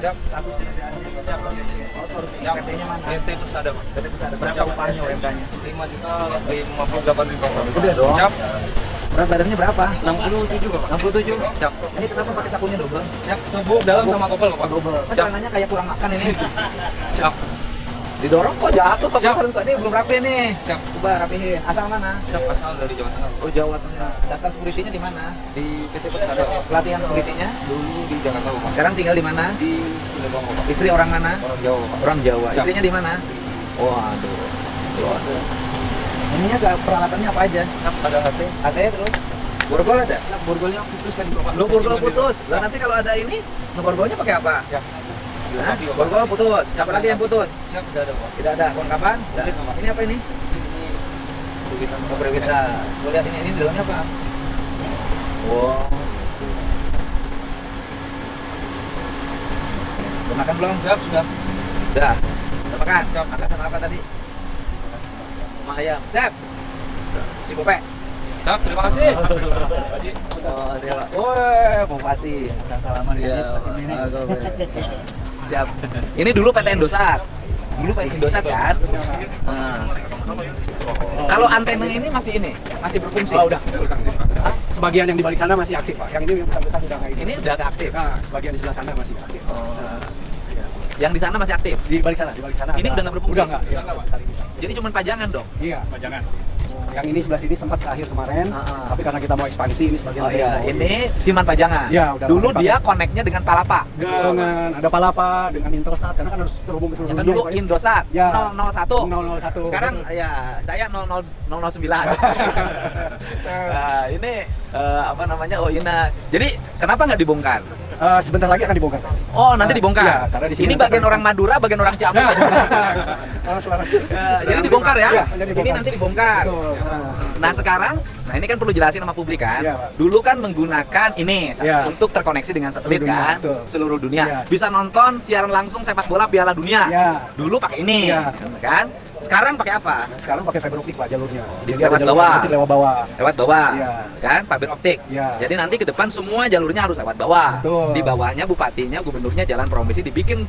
Siap. Statusnya tidak ada. Outsourcing. Siap. PT-nya mana? PT Persada, Pak. PT Persada. Berapa upahnya UMK-nya? 5.58.000. Udah dong. Siap. Berat badannya berapa? 67, Pak. 67. Siap. Ini kenapa pakai sapunya double? Siap. Subuk dalam sama kopel, Pak. Double. Kan Siap. celananya kayak kurang makan ini. Siap. Didorong kok jatuh Pak. Siap. Ini belum rapi nih. Siap. Coba rapihin. Asal mana? Siap, asal dari Jawa Tengah. Oh, Jawa Tengah. Daftar security-nya di mana? Di PT Persada, Pak. Pelatihan security-nya? Dulu di Jakarta, Pak. Sekarang tinggal di mana? Di Cilegon, Pak. Istri orang mana? Orang Jawa, Pak. Orang Jawa. Siap. Istrinya di mana? Waduh. Waduh. Ininya peralatannya apa aja? Siap, ada HP. AT terus? Borgol ada? Siap, borgolnya putus tadi, Pak. Lo borgol putus. Lah nanti kalau ada ini, ngeborgolnya pakai apa? Siap. Hah? Borgol putus. Siapa lagi yang putus? Siap, udah ada, Pak. Tidak ada. Kelengkapan? Tidak. Tidak, Pak. Ini apa ini? Ini Duwitan, Pak. Kompor kita. Gue lihat ini di dalamnya apa? Wow. Udah makan belum? Siap, sudah. Udah. Udah makan? Siap. Makan sama apa tadi? Sama ayam. Siap. Cipope. Siap, terima kasih. Oh, dia Pak. Woi, Bupati. Salaman Siap. ya. Siap. Ini dulu PT Indosat. Dulu PT Indosat kan? Nah. Kalau antena ini masih berfungsi. Oh, udah. Sebagian yang di balik sana masih aktif, Pak. Yang ini yang besar udah nggak Ini udah nggak aktif. Nah, sebagian di sebelah sana masih aktif. Oh. Yang di sana masih aktif. Di balik sana, Ini udah nggak berfungsi? Udah nggak. Iya, Pak. Saat ini. Jadi cuma pajangan dong. Iya, pajangan. Yang ini sebelah sini sempat akhir kemarin, tapi karena kita mau ekspansi ini sebagian. Oh iya, ini cuma pajangan. Iya, udah Dulu pakai. dia connect-nya dengan Palapa. Dengan ada Palapa, dengan Intelsat, karena kan harus terhubung ke seluruh Itu dunia. dulu Pak, ya. Indosat Ya. 001. 001. Sekarang ya saya 009. Nah, ini apa namanya? Oh, ini. Jadi kenapa nggak dibongkar? Sebentar lagi akan dibongkar. Oh, nanti dibongkar. Iya, karena di sini Ini nanti bagian akan- orang Madura, bagian orang Ciamis. Selaras. Jadi dibongkar ya? Iya, jadi Ini dibongkar. nanti dibongkar. Betul. Nah sekarang, ini kan perlu jelasin sama publik kan. Iya, Pak. Dulu kan menggunakan ini Iya. untuk terkoneksi dengan satelit Seluruh dunia, kan, betul. seluruh dunia. Iya. Bisa nonton siaran langsung sepak bola Piala Dunia. Iya. Dulu pakai ini, Iya. kan? Sekarang pakai apa? Sekarang pakai fiber optik, Pak, jalurnya. Di Jadi ada lewat jalur bawah. optik lewat bawah. Lewat bawah, Iya. kan? Fiber optik. Iya. Jadi nanti ke depan semua jalurnya harus lewat bawah. Betul. Di bawahnya bupatinya, gubernurnya jalan promisi dibikin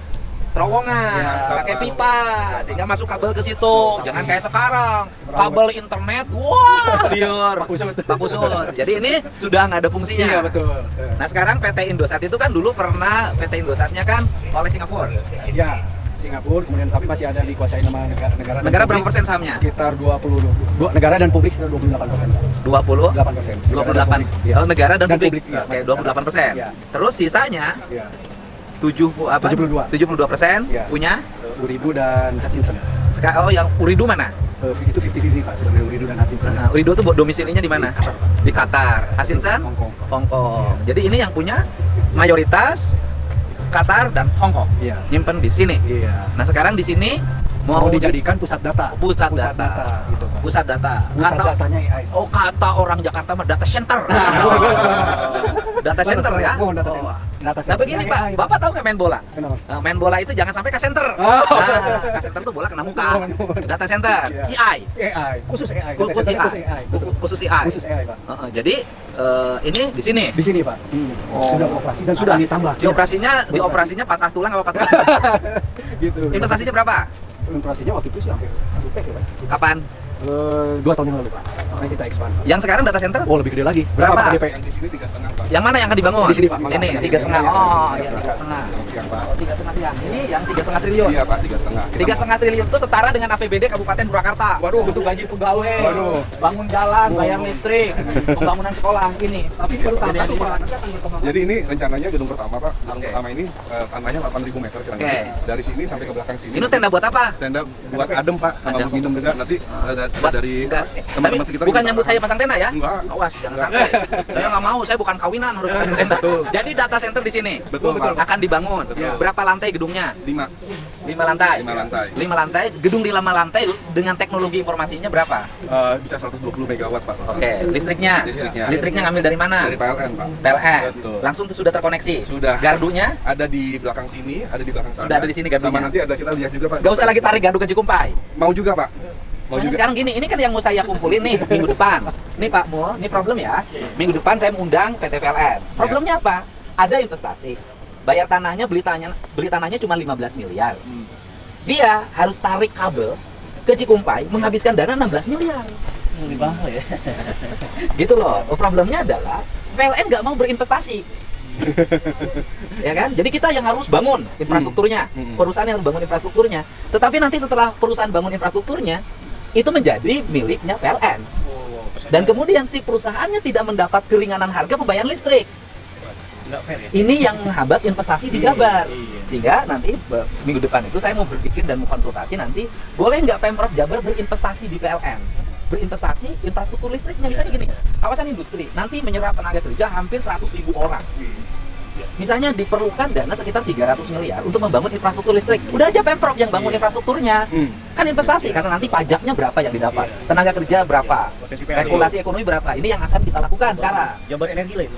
terowongan, Iya. pakai pipa sehingga masuk kabel ke situ. Jangan kayak sekarang, kabel internet, wah, liar, Pak Kusut. Jadi ini sudah nggak ada fungsinya. Iya, betul. Nah sekarang PT Indosat itu kan dulu pernah PT Indosatnya kan oleh Singapura. Ya, Singapura, kemudian tapi masih ada dikuasai sama negara. Negara berapa persen sahamnya? Sekitar 20. Negara dan publik sekitar 28%. 28. 28%. Iya. Oh, negara dan, Dan publik. publik, iya. Oke, 28%. Iya. Terus sisanya Iya. 72% Iya. punya Uridu dan Hutchinson. oh yang Uridu mana? Itu 50-50, Pak, sebenarnya Uridu dan Hutchinson. Nah, Uridu itu domisilinya di mana? Di Qatar. Di Qatar. Hasinsan? Hongkong. Jadi ini yang punya mayoritas Qatar dan Hongkong. Iya. Nyimpen di sini. Iya. Nah, sekarang di sini Mau dijadikan pusat data. pusat data. gitu, Pak. Pusat data. Pusat datanya AI. Oh, kata orang Jakarta mah data center. Data center ya. Oh, data Oh. center. Data Nah center. begini Pak, AI, Bapak tahu nggak main bola? Kenapa? Main bola itu jangan sampai ke center. Oh. Nah, ke center tuh bola kena muka. Data center, Iya. AI. AI, khusus AI. Khusus Data center AI. betul. Khusus AI. Khusus AI, Pak. Jadi ini di sini. Di sini, Pak. Oh. Sudah operasi dan Sudah akan ditambah. di operasinya patah tulang apa patah? Gitu. Investasinya berapa? Investasinya waktu itu sih hampir 1 P ya, Pak. Kapan? 2 tahun yang lalu, Pak. Makanya kita expand. Yang sekarang data center? Oh, lebih gede lagi. Berapa? Pak DP? Yang di sini 3,5 Pak. Yang mana yang akan dibangun? Di sini, Pak. Sini, Makanya. 3,5. Oh, iya 3,5. Yang Pak. 3,5 yang ini yang 3,5 triliun. Iya Pak, 3,5. 3,5 triliun itu setara dengan APBD Kabupaten Purwakarta. Waduh. Untuk gaji pegawai, Waduh. bangun jalan, bayar listrik, pembangunan sekolah ini. Tapi baru tahap 1, Pak. Jadi ini rencananya gedung pertama Pak. Gedung Oke. pertama ini tanahnya 8.000 meter kira-kira. Oke. Dari sini sampai ke belakang sini. Ini tenda buat apa? tenda buat adem Pak, sama Adem. buat minum juga. Nanti Buat dari enggak. teman-teman Tapi sekitar. bukan juga. nyambut saya pasang tenda ya? Enggak. Awas, jangan Enggak. sampai. Saya nggak mau, saya bukan kawinan harus pasang tenda. Betul. Jadi data center di sini Betul, Pak. akan dibangun. Betul. Berapa lantai gedungnya? 5. 5 lantai. 5 lantai. 5 lantai. Gedung di 5 lantai dengan teknologi informasinya berapa? Bisa 120 megawatt Pak. Oke, listriknya. Listriknya. Listriknya ngambil dari mana? Dari PLN Pak. PLN. Betul. Langsung tuh sudah terkoneksi. Sudah. Gardunya Ada di belakang sini, ada di belakang sana. Sudah ada di sini gardunya. Sama nanti ada kita lihat juga Pak. nggak usah lagi tarik gardu ke Cikumpai. Mau juga Pak. Mau Soalnya juga. sekarang gini, ini kan yang mau saya kumpulin nih minggu depan. Nih Pak Mul, ini problem ya. Minggu depan saya mengundang PT PLN. Problemnya apa? Ada investasi, bayar tanahnya, beli tanahnya cuma 15 miliar. Dia harus tarik kabel ke Cikumpai, menghabiskan dana 16 miliar. Lebih mahal ya. Gitu loh. Problemnya adalah PLN nggak mau berinvestasi. Ya kan? Jadi kita yang harus bangun infrastrukturnya. Perusahaan yang harus bangun infrastrukturnya. Tetapi nanti setelah perusahaan bangun infrastrukturnya, itu menjadi miliknya PLN. Dan kemudian si perusahaannya tidak mendapat keringanan harga pembayaran listrik. Nggak fair ya. Ini yang menghambat investasi di Jabar. Sehingga nanti minggu depan itu saya mau berpikir dan mau konsultasi nanti, boleh nggak Pemprov Jabar berinvestasi di PLN? Berinvestasi infrastruktur listriknya, misalnya gini, kawasan industri nanti menyerap tenaga kerja hampir 100.000 orang. Misalnya diperlukan dana sekitar 300 miliar untuk membangun infrastruktur listrik. Udah aja Pemprov yang bangun infrastrukturnya. Kan investasi, karena nanti pajaknya berapa yang didapat, tenaga kerja berapa, regulasi ekonomi berapa. Ini yang akan kita lakukan sekarang. Jabar Energi lah itu.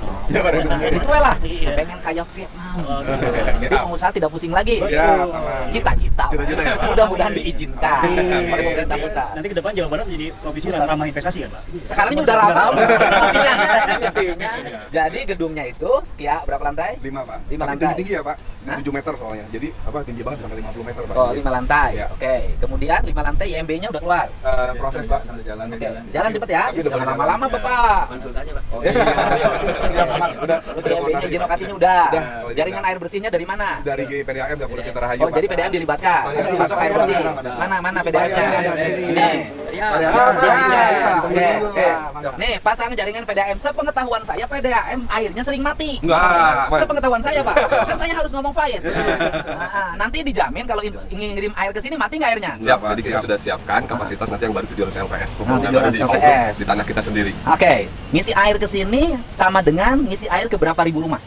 Itu lah, Iya. pengen kayak Vietnam. Oke. Jadi pengusaha tidak pusing lagi. Ya, aman. Cita-cita. Cita-cita ya, Pak. Mudah-mudahan diizinkan oleh pemerintah pusat. Nanti ke depan Jawa Barat menjadi provinsi yang ramah investasi kan, Pak? Sekarang ini udah ramah. Intinya, jadi gedungnya itu sekian berapa lantai? 5 Pak. 5 Tapi lantai. tinggi ya Pak. Hah? 7 meter soalnya. Jadi apa tinggi banget sampai 50 meter Pak. Oh, 5 lantai. Ya. Oke. Kemudian 5 lantai IMB-nya udah keluar. Proses Pak sambil jalan. Oke. Jalan cepet ya. Tapi udah Jangan boleh lama-lama, jalan. Bapak. Konsultanya, Pak. Oh, iya. Siap, aman. Udah. Terus IMB-nya izin lokasinya udah. Udah. Jaringan air bersihnya dari mana? Dari PDAM Dapur Citra Rahayu. Oh, jadi PDAM dilibatkan. Masuk air bersih. Mana PDAM-nya? Ini. Oke. Nih, pasang jaringan PDAM. Sepengetahuan saya PDAM airnya sering mati. Enggak. Sepengetahuan saya, Pak. Kan saya harus ngomong fight. Nanti dijamin kalau ingin ngirim air ke sini mati nggak airnya? Siap, Jadi kita siap. sudah siapkan kapasitas nanti yang baru 700 LPS. Oh, Pokoknya 700 baru di LPS. di tanah kita sendiri. Oke, ngisi air ke sini sama dengan ngisi air ke berapa ribu rumah?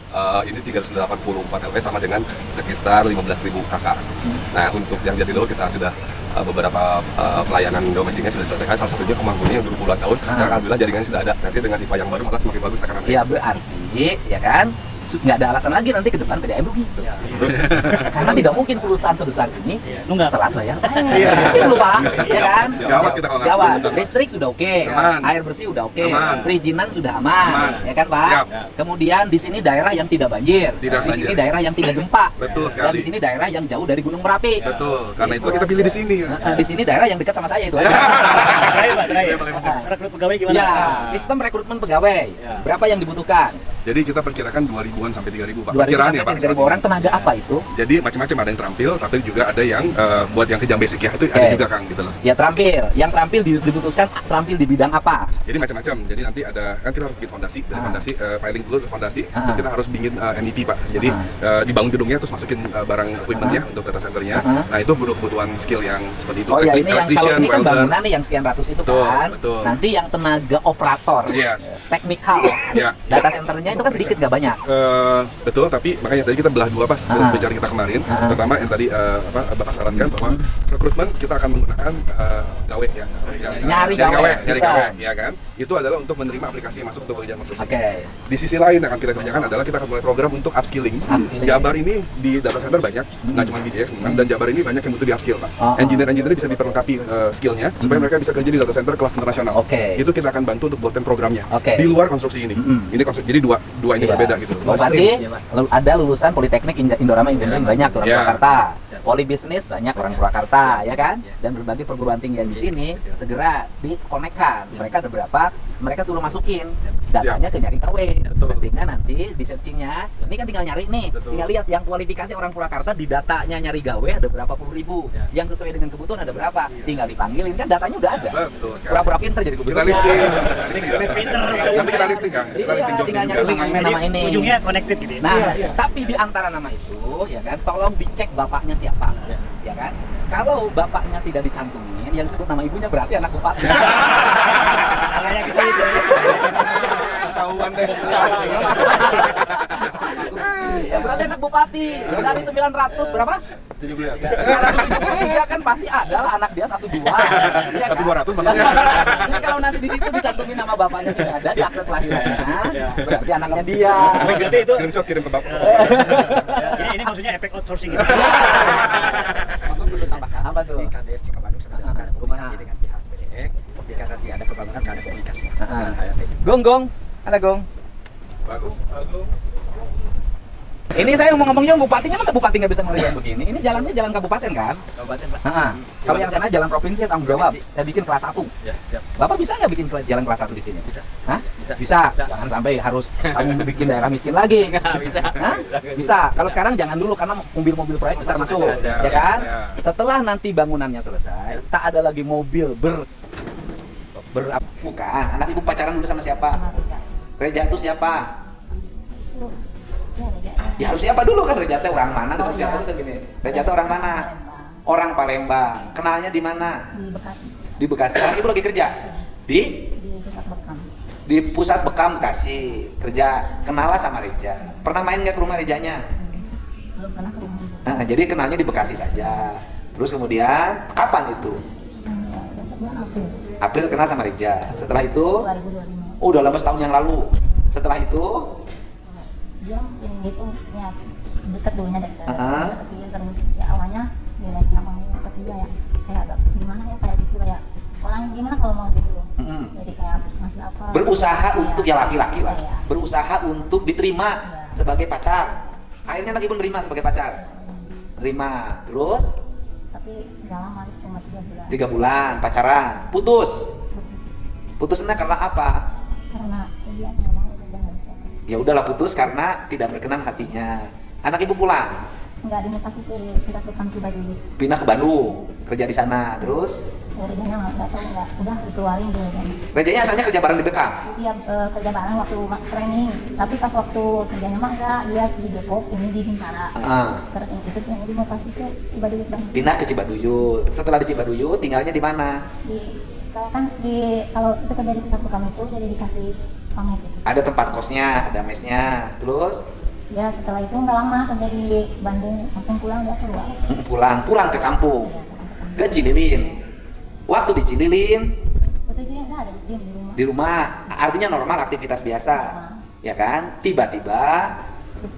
Ini 384 LPS sama dengan sekitar 15.000 kakak. Nah, untuk yang Jatiluhur kita sudah beberapa pelayanan domestiknya sudah selesaikan. Salah satunya Kemangguni yang dulu puluhan tahun. Sekarang alhamdulillah jaringannya sudah ada. Nanti dengan IPA yang baru malah semakin bagus sekarang. Ya berarti, ya kan, nggak ada alasan lagi nanti ke depan PDAM rugi. Terus Karena tidak mungkin perusahaan sebesar ini Nunggak. telat bayar. Itu loh Pak, ya kan? Gawat kita kalau nggak Gawat. bener. Listrik sudah oke, Aman. air bersih udah oke, Aman. perizinan sudah aman, Aman. ya kan Pak? Siap. Kemudian di sini daerah yang tidak banjir, Tidak di sini banjir. daerah yang tidak gempa, Betul dan sekali. di sini daerah yang jauh dari Gunung Merapi. Betul. Karena itu kita pilih di sini. Di sini daerah yang dekat sama saya itu aja. Terakhir, Pak, terakhir. Rekrut pegawai gimana? Ya, sistem rekrutmen pegawai. Berapa yang dibutuhkan? Jadi kita perkirakan 2.000-an sampai 3.000 Pak. 2.000 Perkiraan sampai ya Pak. 3.000 orang, tenaga apa itu? Jadi macam-macam, ada yang terampil, tapi juga ada yang buat yang kejam basic ya, itu ada Oke. juga Kang gitu loh. Ya terampil. Yang terampil dibutuhkan terampil di bidang apa? Jadi macam-macam. Jadi nanti ada kan kita harus bikin fondasi, dari fondasi piling dulu ke fondasi, terus kita harus bikin MEP Pak. Jadi dibangun gedungnya terus masukin barang equipmentnya untuk data centernya. Nah itu butuh kebutuhan skill yang seperti itu. Oh ya, ini yang kalau Electrician, ini kan welder. bangunan nih yang sekian ratus itu Betul, kan. betul. Nanti yang tenaga operator, Yes. teknikal, Ya. data centernya itu kan sedikit nggak banyak. Betul, tapi makanya tadi kita belah dua Pak, hasil bicara kita kemarin. Pertama yang tadi Bapak sarankan bahwa rekrutmen kita akan menggunakan gawe ya. Nyari gawe, nyari bisa. gawe, ya kan? Itu adalah untuk menerima aplikasi yang masuk untuk pekerjaan konstruksi. Oke. Di sisi lain yang akan kita kerjakan adalah kita akan mulai program untuk upskilling. Jabar ini di data center banyak, nggak cuma BDX memang, dan Jabar ini banyak yang butuh di upskill Pak. Engineer-engineer bisa diperlengkapi skillnya supaya mereka bisa kerja di data center kelas internasional. Oke. Itu kita akan bantu untuk buatkan programnya Oke. di luar konstruksi ini. Ini jadi dua ini Iya. berbeda gitu. Oh, berarti ada lulusan Politeknik Indorama Engineering banyak orang Ya. Purwakarta, Polibisnis banyak orang Purwakarta, ya kan? Dan berbagai perguruan tinggi yang di sini segera dikonekkan. Mereka ada berapa? Mereka suruh masukin datanya ke nyari gawe. Sehingga nanti di searchingnya, ini kan tinggal nyari nih, tinggal lihat yang kualifikasi orang Purwakarta di datanya nyari gawe ada berapa puluh ribu, yang sesuai dengan kebutuhan ada berapa, tinggal dipanggilin kan datanya udah ada. Betul sekali. Pura-pura pinter jadi Kita gubernur. listing. Pinter. Nanti kita listing Kang. Kita Iya, listing job tinggal juga. nyari link nama ini. Ujungnya connected gitu ya? Nah, tapi di antara nama itu, ya kan, tolong dicek bapaknya siapa, ya kan? Kalau bapaknya tidak dicantumin, yang disebut nama ibunya berarti anak bupati. Arahnya ke situ. Ketahuan deh. Ya berarti anak bupati. Dari 900 berapa? 17. 973 kan pasti adalah anak dia 12. Ya kan? 1.200 maksudnya. Jadi kalau nanti di situ dicantumin nama bapaknya tidak ada di akte kelahirannya, berarti anaknya dia. Berarti itu Screenshot kirim ke Bapak. ini maksudnya efek outsourcing gitu. Apa tuh? KDS Cikabandung sedang melakukan komunikasi dengan pihak PDX. Jika nanti ada pembangunan, ada komunikasi. Gong, ada gong. Bagus. Ini saya ngomong-ngomongnya bupatinya, masa bupati nggak bisa ngerjain begini? Ini jalannya jalan kabupaten kan? Kabupaten Pak. Kalau yang sana jalan provinsi tanggung jawab. Saya bikin kelas 1. Ya, siap. Bapak bisa nggak bikin jalan kelas 1 di sini? Bisa. Hah? Bisa. Bisa. Jangan sampai harus kamu bikin daerah miskin lagi. Bisa. Hah? Bisa. Kalau sekarang jangan dulu karena mobil-mobil proyek besar masuk, ya kan? Setelah nanti bangunannya selesai, tak ada lagi mobil bukan. Anak ibu pacaran dulu sama siapa? Reja itu siapa? Ya harus siapa dulu kan? Reja teh orang mana? Disebut siapa dulu kan gini. Reja teh orang mana? Orang Palembang. Kenalnya di mana? Di Bekasi. Di Bekasi. Sekarang ibu lagi kerja di Pusat Bekam. di Pusat Bekam Bekasi kerja. Kenalah sama Reja. Pernah main nggak ke rumah Rejanya? Belum pernah ke rumah ibu. Nah, jadi kenalnya di Bekasi saja. Terus kemudian kapan itu? Bulan April April kenal sama Reja. Setelah itu, 2025. oh, udah lama setahun yang lalu. Setelah itu, Dia yang gitu ya deket dulunya deket. Heeh. Tapi terus ya awalnya nilai nama ketiga ya kayak agak gimana ya kayak gitu kayak orang gimana kalau mau gitu. Jadi kayak masih apa? berusaha Iya. untuk ya laki-laki lah. Iya. Berusaha untuk diterima Iya. sebagai pacar. Akhirnya anak ibu nerima sebagai pacar. Terima. Terus Tapi nggak lama cuma 3 bulan. 3 bulan pacaran. Putus. Putusnya karena apa? Karena dia nggak mau udah nggak bisa. Ya udahlah putus karena tidak berkenan hatinya. Anak ibu pulang, Nggak dimutasi ke Pusat Bekam Cibaduyut. pindah ke Bandung, kerja di sana. Terus Rejanya nggak tahu nggak udah dikeluarin dia kan. Rejanya asalnya kerja bareng di Bekam. Dia kerja bareng waktu training, tapi pas waktu kerjanya mah enggak, dia di Depok, ini di Bintara. Terus yang itu saya dimutasi ke Cibaduyut Bang. Pindah ke Cibaduyut. Setelah di Cibaduyut, tinggalnya di mana? Kalau kan kalau itu kerja di Pusat Bekam itu jadi dikasih pames itu. Ada tempat kosnya, ada mesnya. Terus Ya setelah itu nggak lama kerja di Bandung, langsung pulang dia keluar. pulang ke kampung, ke Cililin. Waktu di Cililin, Waktu itu nggak ada dia di rumah. di rumah, artinya normal aktivitas biasa, ya kan? Tiba-tiba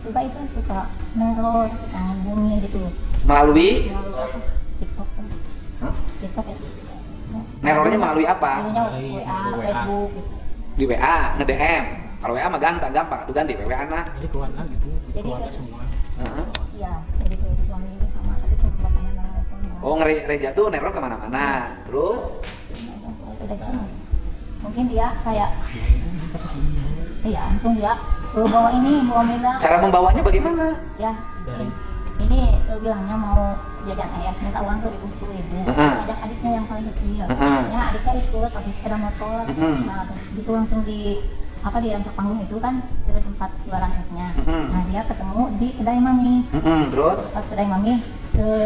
Tiba itu suka neror, bumi gitu. melalui Lalu apa? TikTok kan? Hah? TikTok ya. nerornya melalui apa? Dulunya WA, Facebook gitu. Di WA, nge-DM. Kalau WA mah gampang, tuh ganti WA nah. Jadi keluarga gitu, Jadi keluarga semua. iya, jadi ke suami ini sama tapi cuma bapaknya nggak nelfon. Oh, Reja tuh neror kemana-mana. Terus Udah gitu, mungkin dia kayak iya langsung dia bawa Mila cara membawanya bagaimana? ya ini bilangnya mau jajan es minta uang tuh Rp10.000 ajak adiknya yang paling kecil ya adiknya ikut pakai sepeda motor nah terus gitu langsung di angkat panggung itu kan di tempat jualan esnya nah dia ketemu di kedai mami Terus pas kedai mami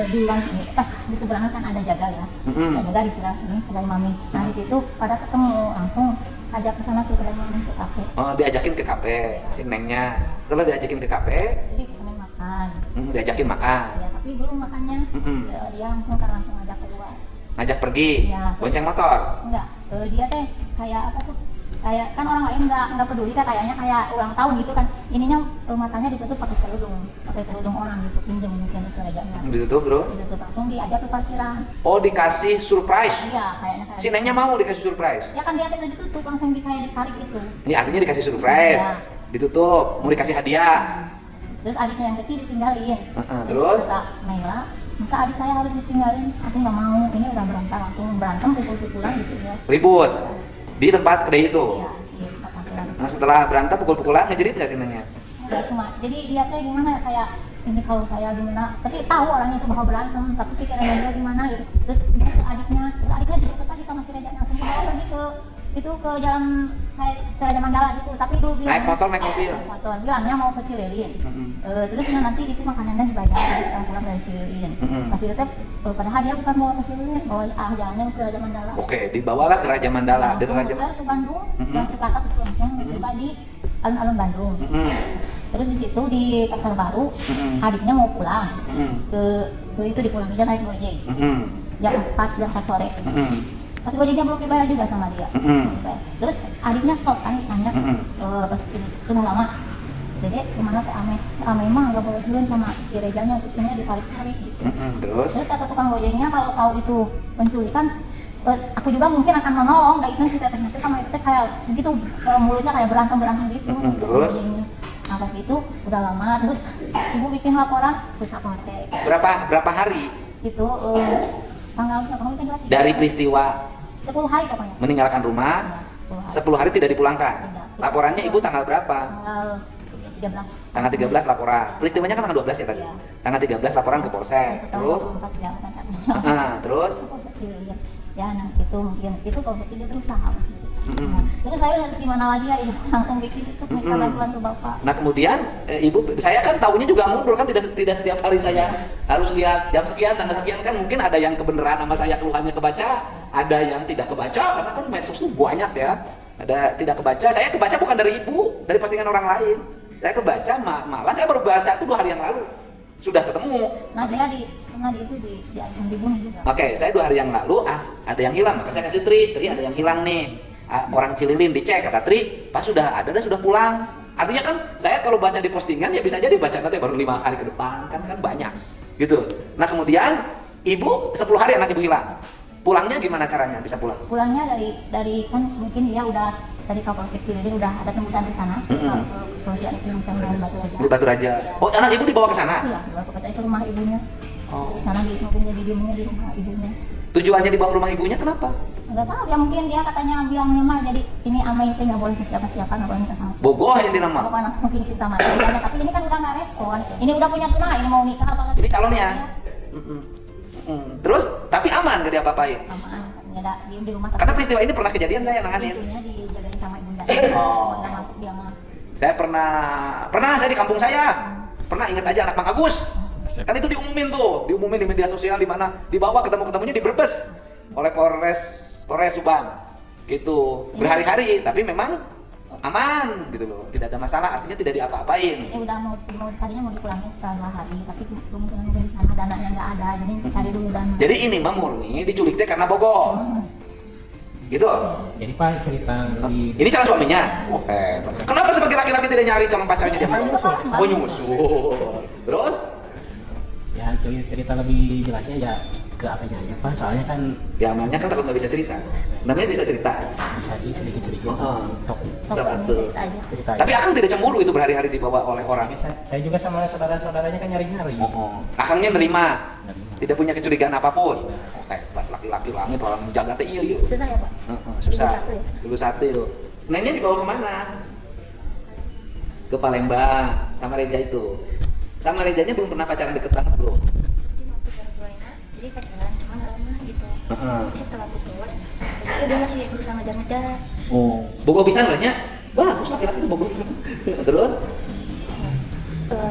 di sini pas di seberangnya kan ada jagal ya ada jagal di sebelah sini kedai mami nah di situ pada ketemu langsung ajak ke sana ke kedai mami ke kafe oh, diajakin ke kafe si Nengnya. Setelah diajakin ke kafe, jadi kesana makan diajakin makan. ya tapi belum makannya dia langsung ajak keluar Ngajak pergi, Iya. bonceng motor. enggak dia teh kayak apa tuh kayak kan orang lain nggak peduli kan kayaknya kayak ulang tahun gitu kan ininya matanya ditutup pakai kerudung orang gitu pinjem mungkin ke rejanya Ditutup terus? ditutup langsung diajak ke parkiran Oh, dikasih surprise. iya kayaknya kayak Si Nengnya mau dikasih surprise. ya kan dia teh ditutup langsung kayak ditarik gitu Ini artinya dikasih surprise. Iya. Ditutup, mau dikasih hadiah. terus adiknya yang kecil ditinggalin Terus? kata Naila masa adik saya harus ditinggalin aku nggak mau ini udah berantem pukul-pukulan gitu ya Ribut di tempat kedai itu. iya di tempat parkiran Nah, setelah berantem pukul-pukulan ngejerit nggak sih Nengnya? Enggak cuma jadi dia teh gimana ya kayak ini kalau saya gimana tapi tahu orangnya itu bakal berantem tapi pikirannya dia gimana gitu terus dia ke adiknya dijemput lagi sama si Reja langsung dibawa pergi ke jalan kayak ke Raja Mandala gitu tapi dulu bilang Naik motor, naik mobil. bilangnya mau ke Cililin terus nanti itu makanannya dibayar setelah pulang dari Cililin pas itu teh padahal dia bukan mau ke Cililin bawa jalannya ke Raja Mandala Oke, dibawalah ke Raja Mandala. Dari Raja ke Bandung yang Cikarang itu langsung tiba di alun-alun Bandung terus di situ di Pasar Baru adiknya mau pulang ke itu di Pulau Bija naik Gojek jam 4 sore pas Gojeknya belum dibayar juga sama dia terus adiknya sok kan tanya pas itu mau lama jadi kemana teh ame mah nggak boleh jualan sama si Rejanya ini ditarik-tarik gitu Terus? terus kata tukang Gojeknya kalau tahu itu penculikan aku juga mungkin akan menolong dan itu si tetehnya itu sama itu teh kayak begitu mulutnya kayak berantem gitu Terus? Nah kasasi itu udah lama, terus ibu bikin laporan ke Kapolsek. Berapa hari Itu tanggal berapa itu berarti? dari peristiwa 10 hari pokoknya. meninggalkan rumah? Ya, 10 hari tidak dipulangkan. Tidak. Laporannya ibu tanggal berapa? Tanggal 13. Tanggal 13 laporan. Peristiwanya kan tanggal 12 ya tadi. Iya. Tanggal 13 laporan ke Polsek. Terus? Terus? Ya, nah itu mungkin itu Polsek tidak berusaha. Terus saya harus gimana lagi ya, ibu langsung bikin itu minta bantuan ke bapak. Nah kemudian ibu, saya kan tahunya juga mundur kan, tidak setiap hari saya harus lihat jam sekian, tanggal sekian kan, mungkin ada yang kebenaran sama saya keluhannya kebaca, ada yang tidak kebaca karena kan medsos itu banyak ya. Ada tidak kebaca, saya kebaca bukan dari ibu, dari postingan orang lain. Saya kebaca malah saya baru baca itu 2 hari yang lalu. Sudah ketemu. Nah dia diancam dibunuh juga. Oke, saya 2 hari yang lalu ada yang hilang, maka saya kasih Tri ada yang hilang nih. Orang Cililin dicek, kata Tri, Pak sudah ada dan sudah pulang. Artinya kan saya kalau baca di postingan ya bisa jadi baca nanti baru 5 hari ke depan, kan banyak gitu. Nah kemudian ibu 10 hari anak ibu hilang. Pulangnya gimana caranya bisa pulang? Pulangnya dari kan mungkin dia udah dari Kapolsek Cililin udah ada tembusan di sana. Ke Polisian itu misalnya di Batu Raja. Di Batu Raja. Oh, anak ibu dibawa ke sana? Iya, dibawa ke rumah ibunya. Oh. Di sana mungkin jadi diemunya di rumah ibunya. Tujuannya dibawa ke rumah ibunya kenapa? Nggak tahu ya, mungkin dia katanya bilangnya mah jadi ini Amai itu nggak boleh ke siapa-siapa, nggak boleh nikah sama siapa. Bogoh yang dinama. Pokoknya mungkin cinta mati bilangnya, tapi ini kan udah nggak respon. Ini udah punya tunangan, ini mau nikah apa lagi? Ini calonnya. Terus tapi aman gak diapa-apain? Aman, katanya ada di rumah. Karena peristiwa ini pernah kejadian saya nanganin. Ibunya dijagain sama ibunda. Oh. Nggak masuk dia mah. Saya pernah saya di kampung saya. Pernah, ingat aja anak Bang Agus. Kan itu diumumin di media sosial, di mana dibawa ketemunya di Brebes oleh Polres Subang. Gitu. Berhari-hari tapi memang aman gitu loh. Tidak ada masalah, artinya tidak diapa-apain. Udah mau tadinya mau dipulangin setelah 2 hari, tapi kemungkinan mungkin di sana dananya nggak ada, jadi cari dulu dana. Jadi ini Mbak Murni diculiknya karena bogoh. Gitu. Jadi Pak cerita di Ini calon suaminya. Kenapa sebagai laki-laki tidak nyari calon pacarnya dia? Oh, nyusul. Terus? ya cerita lebih jelasnya ya ke apanya aja Pak, soalnya kan Ya namanya kan takut nggak bisa cerita. Namanya bisa cerita. bisa sih sedikit-sedikit. Sok Sok Betul. cerita aja. cerita. Tapi Akang tidak cemburu itu berhari-hari dibawa oleh orang. Saya juga sama saudara-saudaranya kan nyari-nyari. Akangnya nerima. Nerima. Tidak punya kecurigaan apapun. Laki-laki langit orang menjaga teh iya. Susah ya Pak? Susah. Dulu satu ya? Dulu satu. Neneknya dibawa kemana? Ke Palembang sama Reja itu. Sama Rejanya belum pernah pacaran deket banget bro. Jadi waktu baru 25, jadi pacaran cuma nggak lama gitu. Terus setelah putus, itu dia masih berusaha ngejar-ngejar. Oh, bogo pisan lah nya. Bagus laki-laki itu bogo pisan. Terus?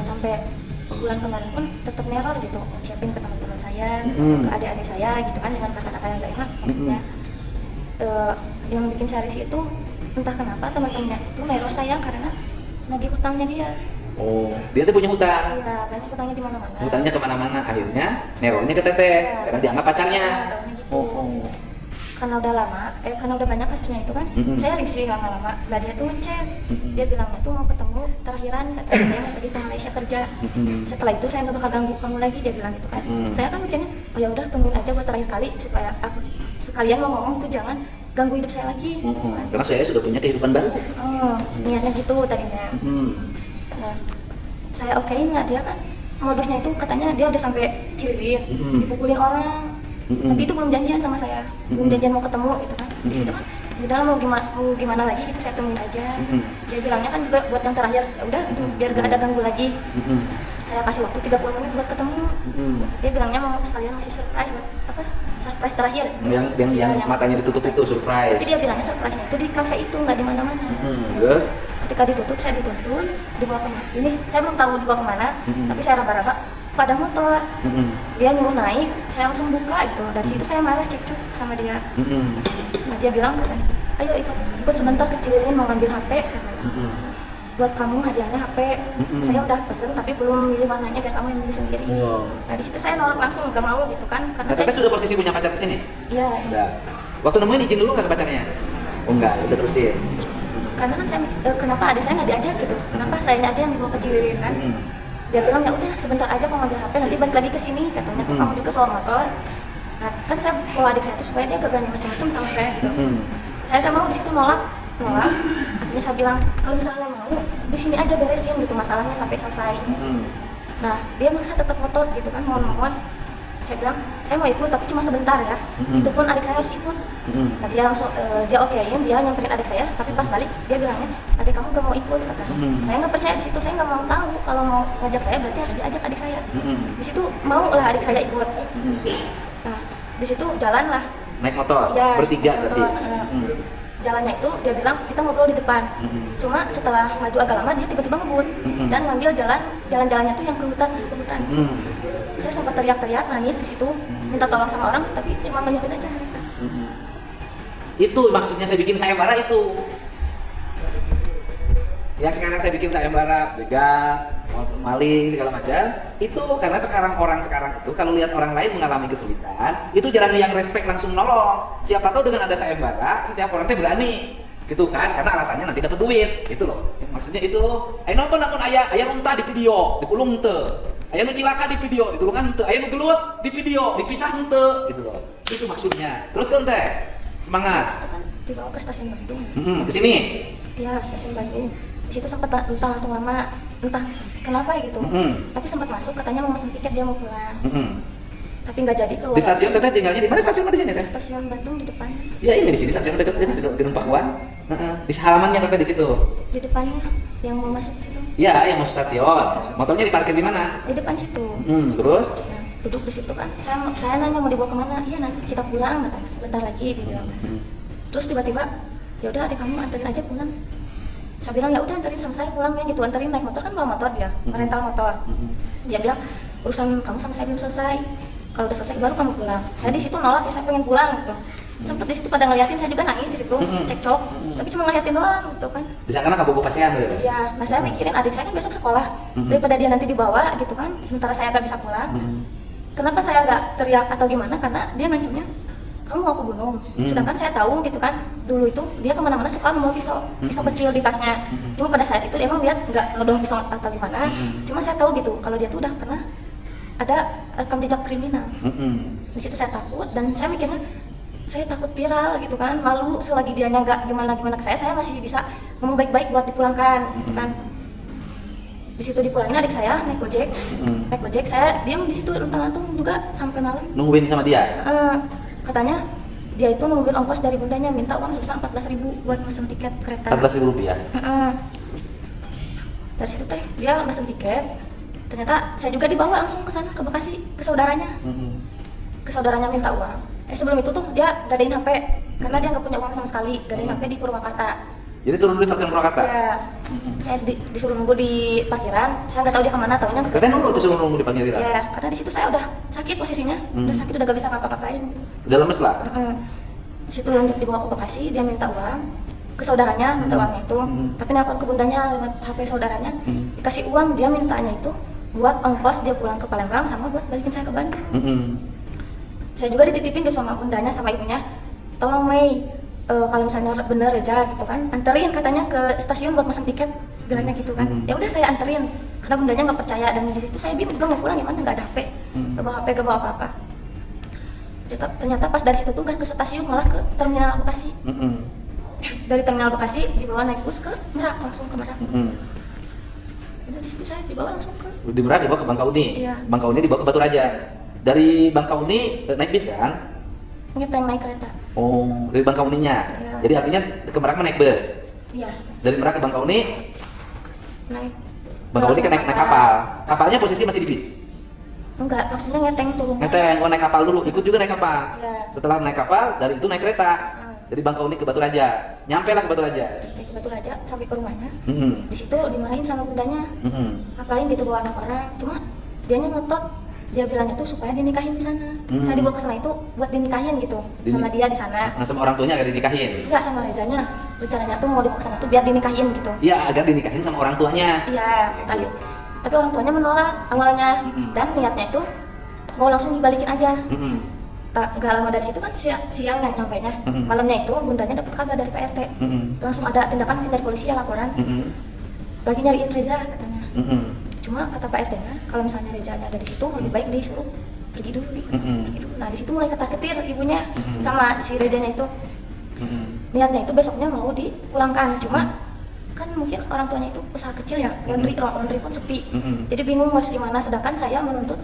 Sampai bulan kemarin pun tetap neror gitu, ngucapin ke teman-teman saya, ke adik-adik saya gitu kan, dengan kata-kata yang gak enak maksudnya. Yang bikin saya risih itu entah kenapa teman-temannya itu neror saya karena nagih hutangnya dia. Oh, dia tuh punya hutang. Iya, banyak hutangnya di mana-mana. Hutangnya kemana-mana, akhirnya nerornya ke teteh karena dianggap pacarnya. Iya, taunya gitu. Karena udah lama, karena udah banyak kasusnya itu kan, saya risih lama-lama. Nah dia tuh ngechat, dia bilangnya tuh mau ketemu terakhiran, katanya saya mau pergi ke Malaysia kerja. Setelah itu saya nggak bakal ganggu kamu lagi, dia bilang gitu kan. Saya kan mikirnya, oh ya udah tungguin aja buat terakhir kali supaya aku sekalian mau ngomong tuh jangan ganggu hidup saya lagi. Kan. Karena saya sudah punya kehidupan baru. Oh, niatnya gitu tadinya. Nah, saya okein lah, dia kan modusnya itu katanya dia udah sampai Cililin, dipukulin orang. Tapi itu belum janjian sama saya, belum janjian mau ketemu gitu kan. Di situ kan, udah mau gimana lagi gitu, saya temuin aja. Dia bilangnya kan juga buat yang terakhir, ya udah gitu, biar gak ada ganggu lagi. Saya kasih waktu 30 menit buat ketemu. Dia bilangnya mau sekalian ngasih surprise buat apa? Surprise terakhir. Yang matanya ditutup itu surprise. Tapi dia bilangnya surprise-nya itu di kafe itu, nggak di mana-mana. Terus? Ketika ditutup, saya dituntun, dibawa kemana? Ini saya belum tahu dibawa kemana, tapi saya raba-raba pada motor. Dia nyuruh naik, saya langsung buka gitu. Dari situ saya marah cekcok sama dia. Nah, dia bilang katanya, ayo ikut sebentar ke Cililin mau ngambil HP katanya. Buat kamu hadiahnya HP. Saya udah pesen tapi belum milih warnanya dan kamu yang milih sendiri. Nah di situ saya nolak langsung, nggak mau gitu kan. Karena saya sudah posisi punya pacar di sini? Iya. Udah. Waktu nemuin izin dulu nggak ke pacarnya? Oh enggak, udah terusin. Karena kan saya, kenapa adik saya nggak diajak gitu? Kenapa saya aja yang dibawa ke Cililin kan? Dia bilang ya udah sebentar aja kamu ambil HP nanti balik lagi ke sini katanya. Tuh kamu juga bawa motor. Nah kan saya bawa adik saya tuh supaya dia gak berani macam-macam sama saya gitu. Saya nggak mau di situ nolak. Akhirnya saya bilang kalau misalnya mau kamu di sini aja beresin gitu masalahnya sampai selesai. Nah dia maksa tetap ngotot gitu kan, mohon-mohon. Saya bilang saya mau ikut tapi cuma sebentar ya. Itu pun adik saya harus ikut. Nah dia langsung dia okein, dia nyamperin adik saya, tapi pas balik dia bilangnya adik kamu gak mau ikut katanya. Saya nggak percaya di situ, saya nggak mau tahu, kalau mau ngajak saya berarti harus diajak adik saya. Di situ mau lah adik saya ikut. Nah di situ jalan lah. Naik motor Ya, bertiga motor, berarti. Jalannya itu dia bilang kita ngobrol di depan. Cuma setelah maju agak lama dia tiba-tiba ngebut dan ngambil jalan-jalannya tuh yang ke hutan, masuk ke hutan. Saya sempat teriak-teriak, nangis di situ, minta tolong sama orang, tapi cuma ngeliatin aja mereka. Itu maksudnya saya bikin sayembara itu. Yang sekarang saya bikin sayembara, begal, maling segala macam. Itu karena orang sekarang itu kalau lihat orang lain mengalami kesulitan, itu jarang yang respect langsung nolong. Siapa tahu dengan ada sayembara, setiap orang tuh berani. Gitu kan, karena alasannya nanti dapat duit. Itu loh. Maksudnya itu. Ayo nonton ayah unta di video, dipulung teu. Aya nu cilaka di video, ditulungan henteu. Aya nu gelut di video, dipisah henteu, gitu loh. Itu maksudnya. Terus kan teh, semangat. Itu kan dibawa ke stasiun Bandung. Ke sini. Iya, stasiun Bandung. Di situ sempat entah lama, entah kenapa gitu. Tapi sempat masuk, katanya mau pesen tiket dia mau pulang. Tapi nggak jadi keluar. Di stasiun teteh tinggalnya di mana stasiun di sini teh? Stasiun Bandung di depan. Ya ini di sini stasiun dekat di Gedung Pakuan. Di halamannya teteh di situ. Di depannya yang mau masuk situ. Ya, yang mau stasiun. Motornya diparkir di mana? Di depan situ. Terus? Nah, duduk di situ kan. Saya nanya mau dibawa kemana? Iya nanti kita pulang katanya. Sebentar lagi dia bilang. Terus tiba-tiba, ya udah adik kamu anterin aja pulang. Saya bilang ya udah anterin sama saya pulang ya gitu. Anterin naik motor kan bawa motor dia, rental motor. Dia bilang urusan kamu sama saya belum selesai. Kalau udah selesai baru kamu pulang. Saya di situ nolak ya, saya pengen pulang gitu. Sempet di situ pada ngeliatin, saya juga nangis di situ, cekcok. Tapi cuma ngeliatin doang gitu kan. Di sana kan kabur pasien gitu. Iya, nah saya mikirin adik saya kan besok sekolah. Daripada dia nanti dibawa gitu kan, sementara saya nggak bisa pulang. Kenapa saya nggak teriak atau gimana? Karena dia ngancamnya kamu mau aku bunuh. Sedangkan saya tahu gitu kan, dulu itu dia kemana-mana suka membawa pisau kecil di tasnya. Cuma pada saat itu emang dia nggak nodong pisau atau gimana. Cuma saya tahu gitu kalau dia tuh udah pernah ada rekam jejak kriminal. Di situ saya takut dan saya mikirnya saya takut viral gitu kan, malu selagi dianya nggak gimana ke saya masih bisa ngomong baik-baik buat dipulangkan gitu kan. Di situ dipulangin adik saya naik gojek, saya diam di situ luntang-lantung juga sampai malam. Nungguin sama dia. Katanya dia itu nungguin ongkos dari bundanya, minta uang sebesar 14.000 buat mesen tiket kereta. 14.000 rupiah. Dari situ teh dia mesen tiket. Ternyata saya juga dibawa langsung ke sana, ke Bekasi, ke saudaranya. Ke saudaranya minta uang. Sebelum itu tuh dia gadain HP, karena dia nggak punya uang sama sekali. Gadain HP di Purwakarta. Jadi turun di stasiun Purwakarta? Iya. Saya disuruh nunggu di parkiran. Saya nggak tahu dia kemana, taunya katanya disuruh nunggu di parkiran? Iya, karena di situ saya udah sakit posisinya. Udah sakit, udah nggak bisa ngapa-ngapain. Udah lemes lah? Di situ lanjut dibawa ke Bekasi, dia minta uang ke saudaranya, minta uangnya itu. Tapi nelpon ke bundanya lewat HP saudaranya. Dikasih uang, dia mintanya itu buat ongkos dia pulang ke Palembang sama buat balikin saya ke Bandung. Saya juga dititipin tuh sama bundanya sama ibunya, tolong Mei, kalau misalnya bener aja gitu kan, anterin katanya ke stasiun buat mesen tiket, bilangnya gitu kan. Ya udah saya anterin, karena bundanya nggak percaya dan di situ saya bingung juga mau pulang gimana, nggak ada HP, nggak bawa HP, nggak bawa apa-apa. Ternyata pas dari situ tuh nggak ke stasiun, malah ke terminal Bekasi. Dari terminal Bekasi dibawa naik bus ke Merak, langsung ke Merak. Udah di situ saya dibawa langsung ke. Di Merak dibawa ke Bangkauni. Iya. Bangkauni dibawa ke Baturaja. Dari Bangkauni naik bis kan? Ngeteng naik kereta. Oh, dari Bangkauninya. Iya. Jadi artinya ke Merak naik bus. Iya. Dari Merak ke Bangkauni, Naik. Bangkauni kan naik kapal. Kapalnya posisi masih di bis. Enggak, maksudnya ngeteng turun. Ngeteng, naik kapal dulu, ikut juga naik kapal. Iya. Setelah naik kapal, dari itu naik kereta. Dari Bangkauni ke Baturaja. Nyampe lah ke Baturaja. Naik ke Baturaja sampai ke rumahnya. Mm-hmm. Di situ dimarahin sama bundanya. Mm-hmm. Ngapain gitu bawa anak orang? Cuma dianya ngotot. Dia bilangnya tuh supaya dinikahin di sana. Saya dibawa ke sana itu buat dinikahin gitu sama dia di sana. Nah, sama orang tuanya agar dinikahin? Enggak, sama Rezanya. Rencananya tuh mau dibawa ke sana tuh biar dinikahin gitu. Iya, agar dinikahin sama orang tuanya. Iya, tadi. Tapi orang tuanya menolak awalnya. Dan niatnya itu mau langsung dibalikin aja. Nggak lama dari situ kan siang nyampainya. Malamnya itu bundanya dapat kabar dari Pak RT. Langsung ada tindakan dari polisi ya, laporan. Lagi nyariin Reza katanya. Cuma kata Pak RT-nya, kalau misalnya Rezanya ada di situ lebih baik disuruh pergi dulu. Pergi dulu. Nah di situ mulai ketar-ketir ibunya sama si Rezanya itu. Niatnya itu besoknya mau dipulangkan, cuma kan mungkin orang tuanya itu usaha kecil ya, laundry pun sepi. Jadi bingung harus gimana, sedangkan saya menuntut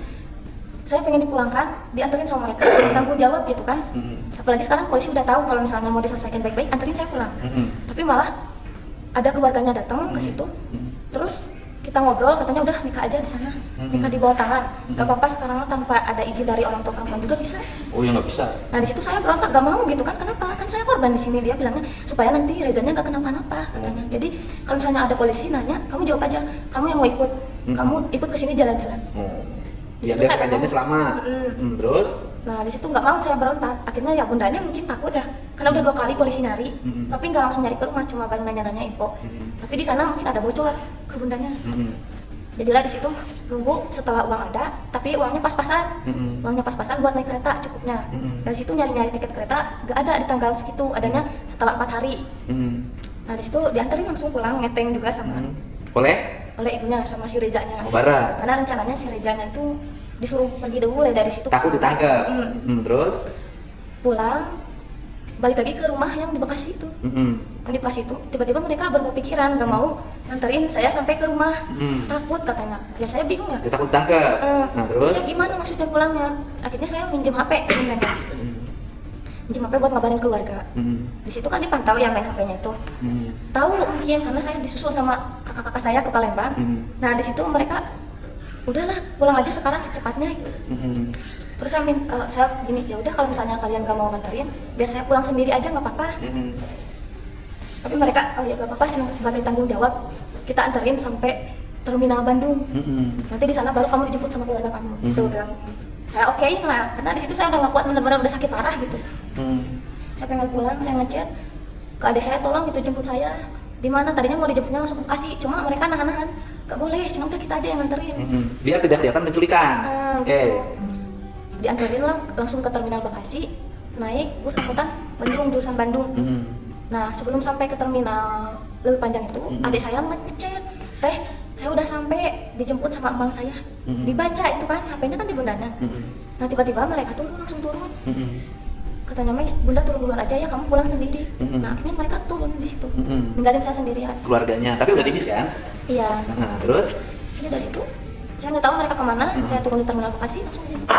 saya pengen dipulangkan, dianterin sama mereka, tanggung jawab gitu kan. Apalagi sekarang polisi udah tahu kalau misalnya mau diselesaikan baik-baik, anterin saya pulang. Tapi malah ada keluarganya datang ke situ, terus kita ngobrol, katanya udah nikah aja di sana, nikah di bawah tangan, gak apa-apa sekarang tanpa ada izin dari orang tua perempuan juga bisa. Oh ya nggak bisa. Nah di situ saya berontak, gak mau gitu kan, kenapa? Kan saya korban di sini, dia bilangnya supaya nanti Rezanya gak kenapa-napa katanya. Jadi kalau misalnya ada polisi nanya, kamu jawab aja, kamu yang mau ikut, kamu ikut kesini jalan-jalan. Ya biar sepanjangnya selamat. Terus? Nah di situ nggak mau saya berontak. Akhirnya ya bundanya mungkin takut ya, karena udah 2 kali polisi nyari, tapi nggak langsung nyari ke rumah, cuma baru nanya-nanya info. Tapi di sana mungkin ada bocor ke bundanya. Jadilah di situ nunggu setelah uang ada, tapi uangnya pas-pasan. Uangnya pas-pasan buat naik kereta cukupnya. Dari situ nyari-nyari tiket kereta, nggak ada di tanggal segitu, adanya setelah 4 hari. Nah di situ dianterin langsung pulang, ngeteng juga sama oleh ibunya sama si Rezanya. Karena rencananya si Rezanya itu disuruh pergi dulu dari situ. Takut ditangkap. Terus pulang, balik lagi ke rumah yang di Bekasi itu. Yang di Bekasi itu tiba-tiba mereka berubah pikiran, gak mau nganterin saya sampai ke rumah. Takut katanya. Ya saya bingung ya. takut ditangkap. Nah terus? Saya gimana maksudnya pulangnya? Akhirnya saya minjem HP sebenarnya. Minjem HP buat ngabarin keluarga. Di situ kan dipantau ya main HP-nya itu. Tahu mungkin karena saya disusul sama kakak-kakak saya ke Palembang. Nah di situ mereka udahlah pulang aja sekarang secepatnya. Terus saya gini, ya udah kalau misalnya kalian gak mau nganterin, biar saya pulang sendiri aja nggak apa-apa. Tapi mereka, oh ya gak apa-apa, sebagai tanggung jawab kita anterin sampai terminal Bandung. Nanti di sana baru kamu dijemput sama keluarga kamu. Itu bilang. Saya okein lah, karena di situ saya udah nggak kuat, benar-benar udah sakit parah gitu. Saya pengen pulang, saya ngechat ke adik saya, tolong gitu jemput saya. Di mana tadinya mau dijemputnya langsung ke Bekasi, cuma mereka nahan-nahan. Gak boleh, cuma udah kita aja yang nganterin. Biar tidak kelihatan penculikan. Gitu. Dianterin lah langsung ke terminal Bekasi, naik bus angkutan Bandung, jurusan Bandung. Nah sebelum sampai ke terminal lebih panjang itu, adik saya ngechat, teh saya udah sampai, dijemput sama emang saya. Dibaca itu kan, HP-nya kan di bundanya. Nah tiba-tiba mereka langsung turun. Katanya, Mas, bunda turun duluan aja ya, kamu pulang sendiri. Nah akhirnya mereka turun di situ, ninggalin saya sendirian. Keluarganya, tapi udah tipis kan? Iya. Nah terus? Ini dari situ, saya nggak tahu mereka kemana. Saya turun di terminal Bekasi langsung dijemput.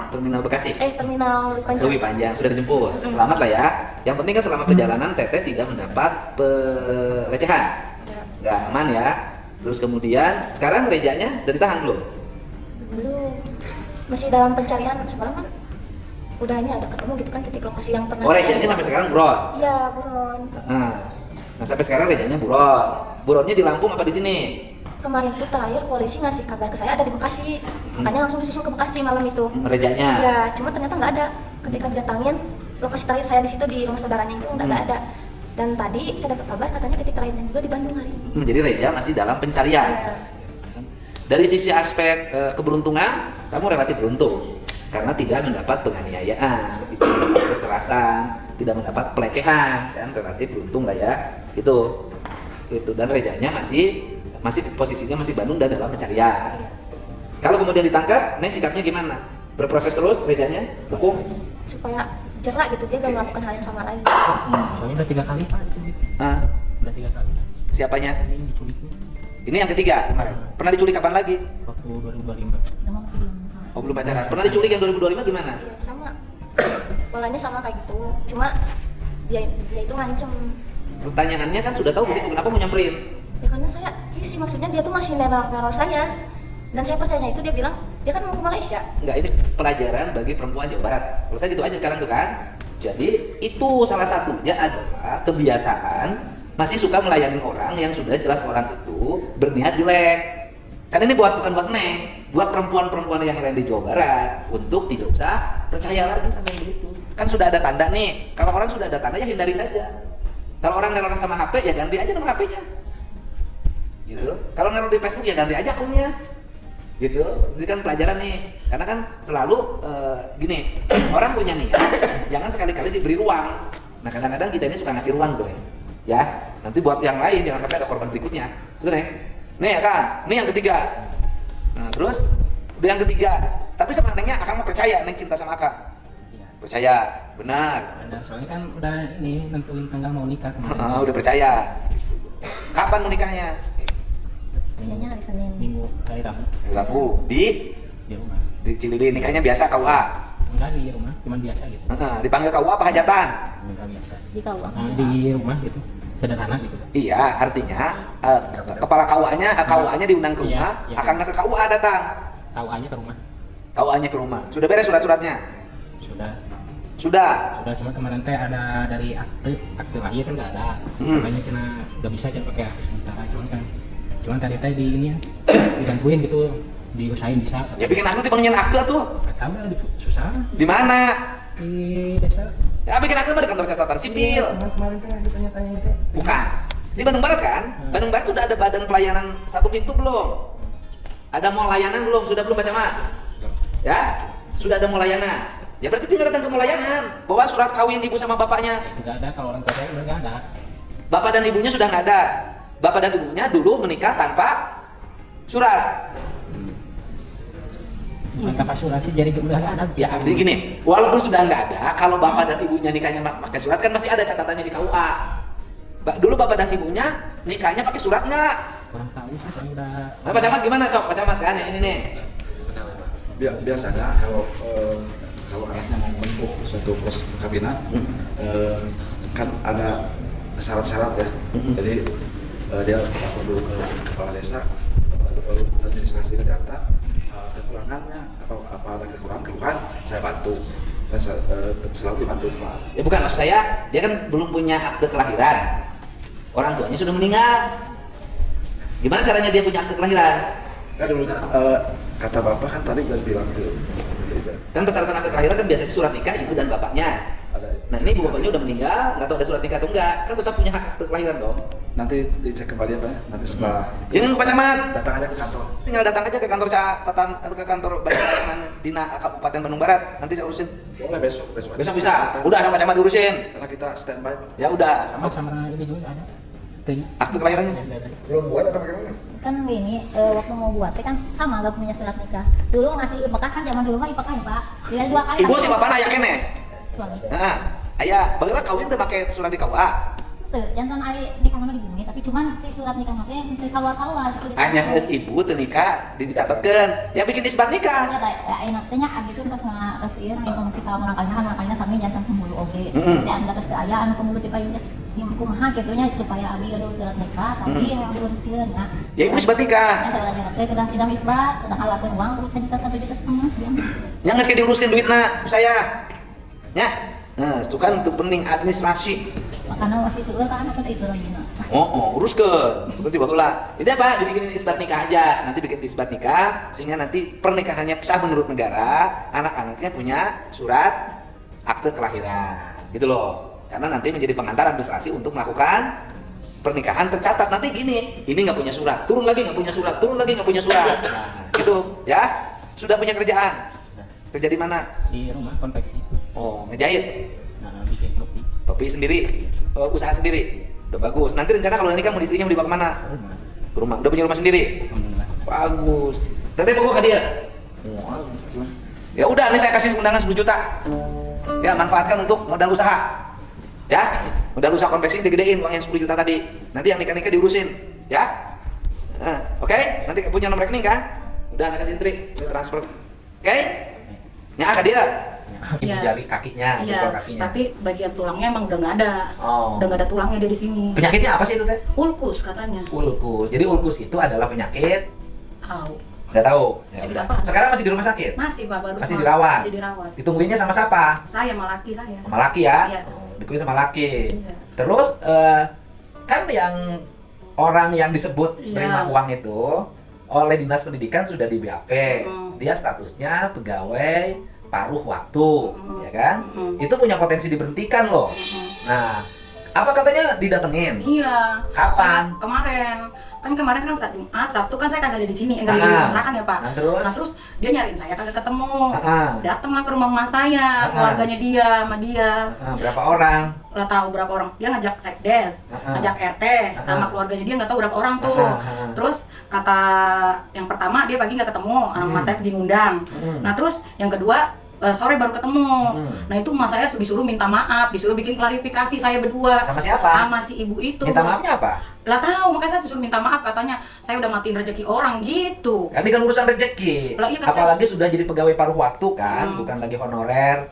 Terminal Bekasi? Terminal Panjang. Lebih panjang, sudah dijemput. Selamat lah ya. Yang penting kan selama perjalanan Teteh tidak mendapat pelecehan. Nggak aman ya. Terus kemudian, sekarang Rezanya udah ditahan belum? Belum. Masih dalam pencarian, sekarang kan udah ada ketemu gitu kan titik lokasi yang pernah. Oh Rezanya sampai sekarang buron? Iya, buron. Nah sampai sekarang Rezanya buron. Buronnya di Lampung apa di sini? Kemarin tuh terakhir polisi ngasih kabar ke saya ada di Bekasi. Makanya langsung disusul ke Bekasi malam itu. Rezanya? Ya, cuma ternyata nggak ada. Ketika didatangin, lokasi terakhir saya di situ di rumah saudaranya itu udah nggak ada. Dan tadi saya dapat kabar katanya titik terakhirnya juga di Bandung hari ini. Jadi Reza masih dalam pencarian. Ya. Dari sisi aspek keberuntungan, kamu relatif beruntung karena tidak mendapat penganiayaan, tidak mendapat kekerasan, tidak mendapat pelecehan, kan relatif beruntung lah ya. Itu dan Rezanya masih posisinya masih Bandung dan dalam pencarian. Kalau kemudian ditangkap, Neng sikapnya gimana? Berproses terus Rezanya hukum supaya jerak gitu, dia gak melakukan hal yang sama lagi. Soalnya udah 3 kali Pak diculik. Udah 3 kali. Siapanya? Ini diculiknya Ini yang ketiga kemarin. Pernah diculik kapan lagi? waktu 2025. Sama masih belum. Oh belum pacaran. Pernah diculik yang 2025 gimana? Iya, sama. Polanya sama kayak gitu. Cuma dia itu ngancem. Pertanyaannya kan sudah tahu begitu, kenapa mau nyamperin? Ya karena saya risih, maksudnya dia tuh masih neror saya. Dan saya percaya itu, dia bilang dia kan mau ke Malaysia. Enggak, ini pelajaran bagi perempuan Jawa Barat. Kalau saya gitu aja sekarang tuh kan. Jadi itu salah satunya adalah kebiasaan masih suka melayani orang yang sudah jelas orang itu berniat jelek. Kan ini bukan buat Neng, buat perempuan-perempuan yang lain di Jawa Barat untuk tidak usah percaya lagi sama yang begitu. Kan sudah ada tanda nih. Kalau orang sudah ada tanda ya hindari saja. Kalau orang neror sama HP ya ganti aja nomor HP-nya. Gitu. Kalau neror di Facebook ya ganti aja akunnya. Gitu. Ini kan pelajaran nih. Karena kan selalu gini, orang punya niat, jangan sekali-kali diberi ruang. Nah, kadang-kadang kita ini suka ngasih ruang tuh, ya. Nanti buat yang lain jangan sampai ada korban berikutnya. Itu nih. Nih ya kan, nih yang ketiga. Nah, terus udah yang ketiga. Tapi sama Nengnya Akang mau percaya Neng cinta sama Akang. Iya. Percaya, benar. Soalnya kan udah ini nentuin tanggal mau nikah. Udah percaya. Kapan menikahnya? Kayaknya hari Senin. Minggu hari Rabu Rabu di rumah. Cilili. Nikahnya biasa KUA. Enggak di rumah, cuman biasa gitu. Dipanggil KUA apa hajatan? Enggak biasa. Di KUA. Di rumah gitu. Sederhana gitu. Iya, artinya kepala KUA-nya diundang ke rumah, Iya, iya. akangna ke KUA datang. KUA-nya ke rumah. KUA-nya ke rumah. Sudah beres surat-suratnya? Sudah. Sudah. Cuma kemarin teh ada dari akte lahir kan nggak ada. Makanya kena nggak bisa aja pakai akte sementara cuman tadi teh di ini ya dibantuin gitu, diusahain bisa. Ya bikin akte dipangin akte tuh. Nggak tahu lah, susah Di mana? di desa. Ya bikin akte mah di kantor catatan sipil. Kemarin teh ditanya-tanya itu. Bukan. Di Bandung Barat kan? Bandung Barat sudah ada badan pelayanan satu pintu belum? Ada mall layanan belum? Sudah belum Pak Camat? Ya? Sudah ada mall layanan. Ya berarti tinggal datang ke mall layanan. Bawa surat kawin ibu sama bapaknya. Itu nggak ada, kalau orang tua saya udah nggak ada. Bapak dan ibunya sudah nggak ada. Bapak dan ibunya dulu menikah tanpa surat. Tanpa surat sih jadi udah nggak ada. Ya, jadi gini, walaupun sudah nggak ada, kalau bapak dan ibunya nikahnya pakai surat kan masih ada catatannya di KUA. Dulu bapak dan ibunya nikahnya pakai surat nggak? Kurang tahu sih, kan udah. Nah, Pak Camat gimana sok? Pak Camat kan ini nih. Biasanya kalau anaknya mau menempuh suatu proses perkawinan, kan ada syarat-syarat ya. Jadi dia lapor dulu ke kepala desa, lalu administrasi data kekurangannya atau apa ada kekurangan keluhan, saya bantu. Saya selalu dibantu Pak. Ya bukan, maksud saya dia kan belum punya akte kelahiran. Orang tuanya sudah meninggal. Gimana caranya dia punya akte kelahiran? Nah dulunya kata bapak kan tadi udah bilang ke gereja. Kan persyaratan akte kelahiran kan biasanya surat nikah ibu dan bapaknya. Ada. Nah ini ibu bapaknya udah meninggal, nggak tahu ada surat nikah atau enggak, kan tetap punya hak akte kelahiran dong. Nanti dicek kembali apa ya? Nanti setelah Jangan Pak Camat, datang aja ke kantor. tinggal datang aja ke kantor catatan atau ke kantor badan pelayanan Dina Kabupaten Bandung Barat, nanti saya urusin. Boleh besok aja. Besok bisa. Udah sama Pak Camat urusin. Karena kita standby. Ya udah. Sama ini juga ada. Akte kelahirannya. Belum buat atau bagaimana? Kan ini waktu mau buat kan sama gak punya surat nikah. Dulu masih IPK kan zaman dulu mah IPK ya Pak. Dia 2 kali. Ibu si bapak ayah kene. Suami. Nah, ayah, bagaimana kawin tuh pakai surat di KUA? Tuh, jangan ari nikah mana di bumi, tapi cuman si surat nikah mah teh teu kawal-kawal gitu. Hanya geus ibu teu nikah dicatatkeun. Yang bikin isbat nikah. Ya enak teh nya gitu pas geus ieu informasi ka makanya sami jantan pembulu oge. Jadi anda geus teu aya anu pembulu ti payun yang kumaha kitu nya supaya abi ada surat nikah tapi yang uruskeun nya. Ya ibu isbat nikah. Ya saya teh kedah sidang isbat, kedah halakeun uang terus 1,5 juta ya. Yang geus diuruskeun duitna ku saya. Nya. Nah, itu kan untuk penting administrasi. Makanya masih seueur ka anak teh itu rajina. Uruskeun. Berarti baheula. Ini apa? Dibikin isbat nikah aja. Nanti bikin isbat nikah sehingga nanti pernikahannya sah menurut negara, anak-anaknya punya surat akte kelahiran. Gitu loh. Karena nanti menjadi pengantar administrasi untuk melakukan pernikahan tercatat. Nanti gini, ini nggak punya surat, turun lagi nggak punya surat, turun lagi nggak punya surat. Nah, gitu ya. Sudah punya kerjaan. Kerja di mana? Di rumah konveksi. Oh, ngejahit. Nah, bikin topi. Topi sendiri, usaha sendiri. Udah bagus. Nanti rencana kalau nikah mau istrinya mau dibawa kemana? Rumah. Ke rumah. Udah punya rumah sendiri. Alhamdulillah. Bagus. Teteh pokok ke dia. Ya udah, nih saya kasih undangan 10 juta. Ya, manfaatkan untuk modal usaha. Ya, modal usaha konveksi digedein uang yang 10 juta tadi. Nanti yang nikah-nikah diurusin. Ya. Oke? Nanti punya nomor rekening kan? Udah, anak kasih trik transfer. Oke? Nya ke dia. Ibu Iya. jari kakinya, Iya, jempol kakinya. tapi bagian tulangnya emang udah nggak ada. Oh. Udah nggak ada tulangnya dia di sini. Penyakitnya apa sih itu teh? Ulkus katanya. Ulkus. Jadi ulkus itu adalah penyakit Tahu. nggak tahu. Ya Penyakit udah. apa? Sekarang masih di rumah sakit. Masih Pak baru Masih sama- dirawat. Masih dirawat. Ditungguinnya sama siapa? Saya sama laki saya. Sama laki ya. Iya. Ditungguin sama laki. Iya. Terus kan yang orang yang disebut Iya. terima uang itu oleh dinas pendidikan sudah di BAP. Dia statusnya pegawai paruh waktu, ya kan? Itu punya potensi diberhentikan loh. Nah, apa katanya didatengin? Iya. Kapan? Kemarin. Kan kemarin kan Jumat, Sabtu kan saya kagak ada di sini, enggak di Ah. kontrakan ya Pak. Nah, terus? Nah, terus dia nyariin saya kagak ketemu. Ah. Datanglah ke rumah emak saya, keluarganya dia sama dia. Berapa orang? Nggak tahu berapa orang. Dia ngajak sekdes, ngajak RT, sama keluarganya dia nggak tahu berapa orang tuh. Terus kata yang pertama dia pagi nggak ketemu, anak emak saya pergi ngundang. Nah terus yang kedua sore baru ketemu. Nah itu emak saya disuruh minta maaf, disuruh bikin klarifikasi saya berdua. Sama siapa? Sama si ibu itu. Minta maafnya apa? Lah tahu, makanya saya disuruh minta maaf, katanya saya udah matiin rezeki orang gitu. Kan ini kan urusan rezeki. Lah, iya, kan Apalagi sudah jadi pegawai paruh waktu kan, bukan lagi honorer.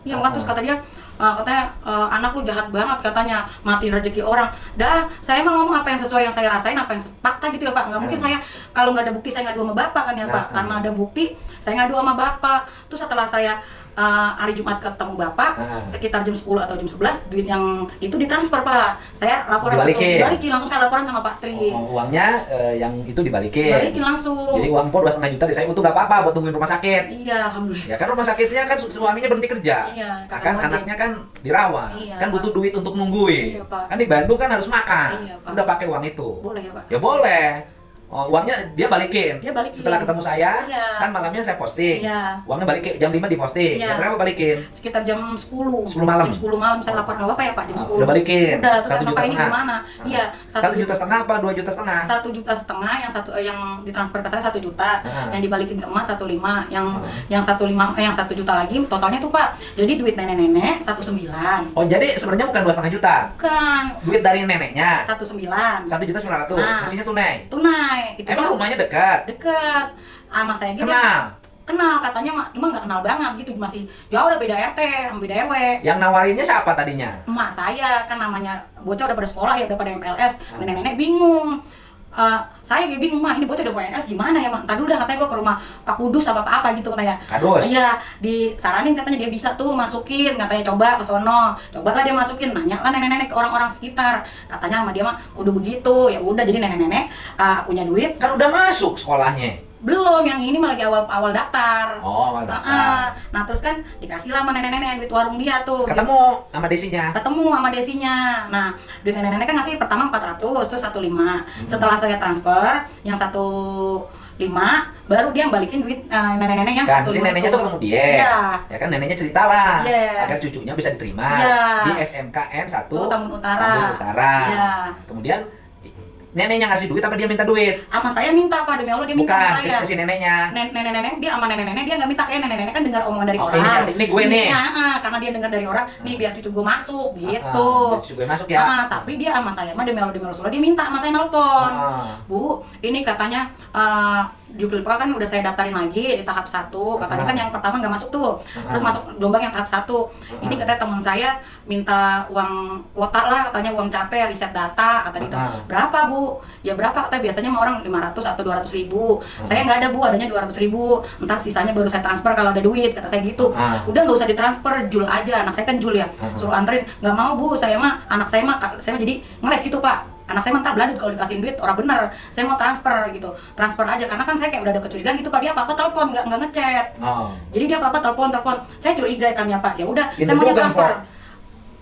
Iya, kan terus kata dia, katanya anak lu jahat banget katanya, matiin rezeki orang. Dah, saya emang ngomong apa yang sesuai yang saya rasain, apa yang fakta gitu ya Pak. Nggak mungkin saya, kalau nggak ada bukti saya ngadu sama Bapak kan ya Pak. Karena ada bukti, saya ngadu sama Bapak. Terus setelah saya hari Jumat ketemu Bapak, sekitar jam 10 atau jam 11, duit yang itu ditransfer Pak. Saya laporan dibalikin, langsung saya laporan sama Pak Tri. Uangnya yang itu dibalikin. Dibalikin langsung. Jadi uang pun 2,5 juta di saya itu nggak apa-apa buat tungguin rumah sakit. Iya, alhamdulillah. Ya kan rumah sakitnya kan suaminya berhenti kerja. Iya, kan anaknya kan dirawat. Iya, kan butuh duit untuk nungguin. Iya, Pak. Kan di Bandung kan harus makan. Iya, Pak. Udah pakai uang itu. Boleh ya Pak? Ya boleh. Uangnya dia balikin. Dia balikin. Setelah ketemu saya, Iya. kan malamnya saya posting. Iya. Uangnya balikin jam 5 diposting. Iya. Jam berapa balikin? Sekitar jam 10. 10 malam. Jam 10 malam saya laporan sama Bapak ya Pak, jam 10. Udah balikin. Udah, terus 1,5 Bapak ini juta. gimana? Iya, 1,5 juta apa 2,5 juta? 1,5 juta, yang ditransfer ke saya 1 juta, yang dibalikin ke emas 1,5, yang 1 juta lagi totalnya tuh Pak. Jadi duit nenek-nenek 1,9. Oh, jadi sebenarnya bukan 2,5 juta. Bukan. Duit dari neneknya. 1,9. 1,9 juta. Nah. Ngasihnya tunai. Tunai. Gitu Emang kan. rumahnya dekat? Dekat. Sama saya gitu. Kenal Katanya cuma nggak kenal banget gitu, masih jauh, udah beda RT sama beda RW. Yang nawarinnya siapa tadinya? Emak saya kan, namanya bocah udah pada sekolah ya, udah pada MPLS. Nenek-nenek bingung. Saya bingung, mah ini bocah udah PNS gimana ya mak? Tadi udah katanya gua ke rumah Pak Kudus apa gitu katanya. Kadus? Iya, disaranin katanya dia bisa tuh masukin, katanya coba ke sono. Cobalah dia masukin, nanya lah nenek-nenek ke orang-orang sekitar. Katanya sama dia mah kudu begitu. Ya udah, jadi nenek-nenek punya duit. Kan udah masuk sekolahnya. Belum, yang ini mah lagi awal daftar. Oh, awal daftar. Nah terus kan dikasih lah sama nenek-nenek duit warung dia tuh. Ketemu sama desinya. Nah, duit nenek-nenek kan ngasih pertama 400, terus 1,5. Setelah saya transfer yang 1,5, baru dia balikin duit nenek-nenek yang Kan 1,5. si neneknya tuh ketemu dia. Iya. Ya kan neneknya cerita lah. Iya. Agar cucunya bisa diterima Iya. di SMKN 1 Tambun Utara. Iya. Kemudian neneknya ngasih duit apa dia minta duit? Sama saya minta Pak, demi Allah dia minta Bukan, sama saya. ke si neneknya. Nenek-nenek dia sama nenek-nenek dia nggak minta, kayak nenek-nenek kan dengar omongan dari Oh, orang. inisiatif nih gue nih. Karena dia dengar dari orang, nih biar cucu gue masuk gitu. Biar cucu gue masuk ya. Tapi dia sama saya mah demi Allah Rasulullah dia minta sama saya nelpon. Bu, ini katanya Jupilpa kan udah saya daftarin lagi di tahap 1. Katanya kan yang pertama nggak masuk tuh. Terus masuk gelombang yang tahap 1. Ini katanya teman saya minta uang kuota lah, katanya uang capek, riset data, kata gitu. Berapa Bu? Ya berapa? Katanya biasanya mau orang 500 atau 200 ribu. Saya nggak ada Bu, adanya 200 ribu. Entar sisanya baru saya transfer kalau ada duit, kata saya gitu. Udah nggak usah ditransfer, jul aja. Anak saya kan jul ya, suruh anterin. Nggak mau Bu, saya mah saya mah jadi ngeles gitu Pak. Anak saya ntar beladut kalau dikasihin duit orang bener. Saya mau transfer gitu, transfer aja karena kan saya kayak udah ada kecurigaan gitu Pak. Dia apa telepon nggak ngechat. Jadi dia apa telepon. Saya curiga kan ya Pak. Ya udah, saya mau transfer.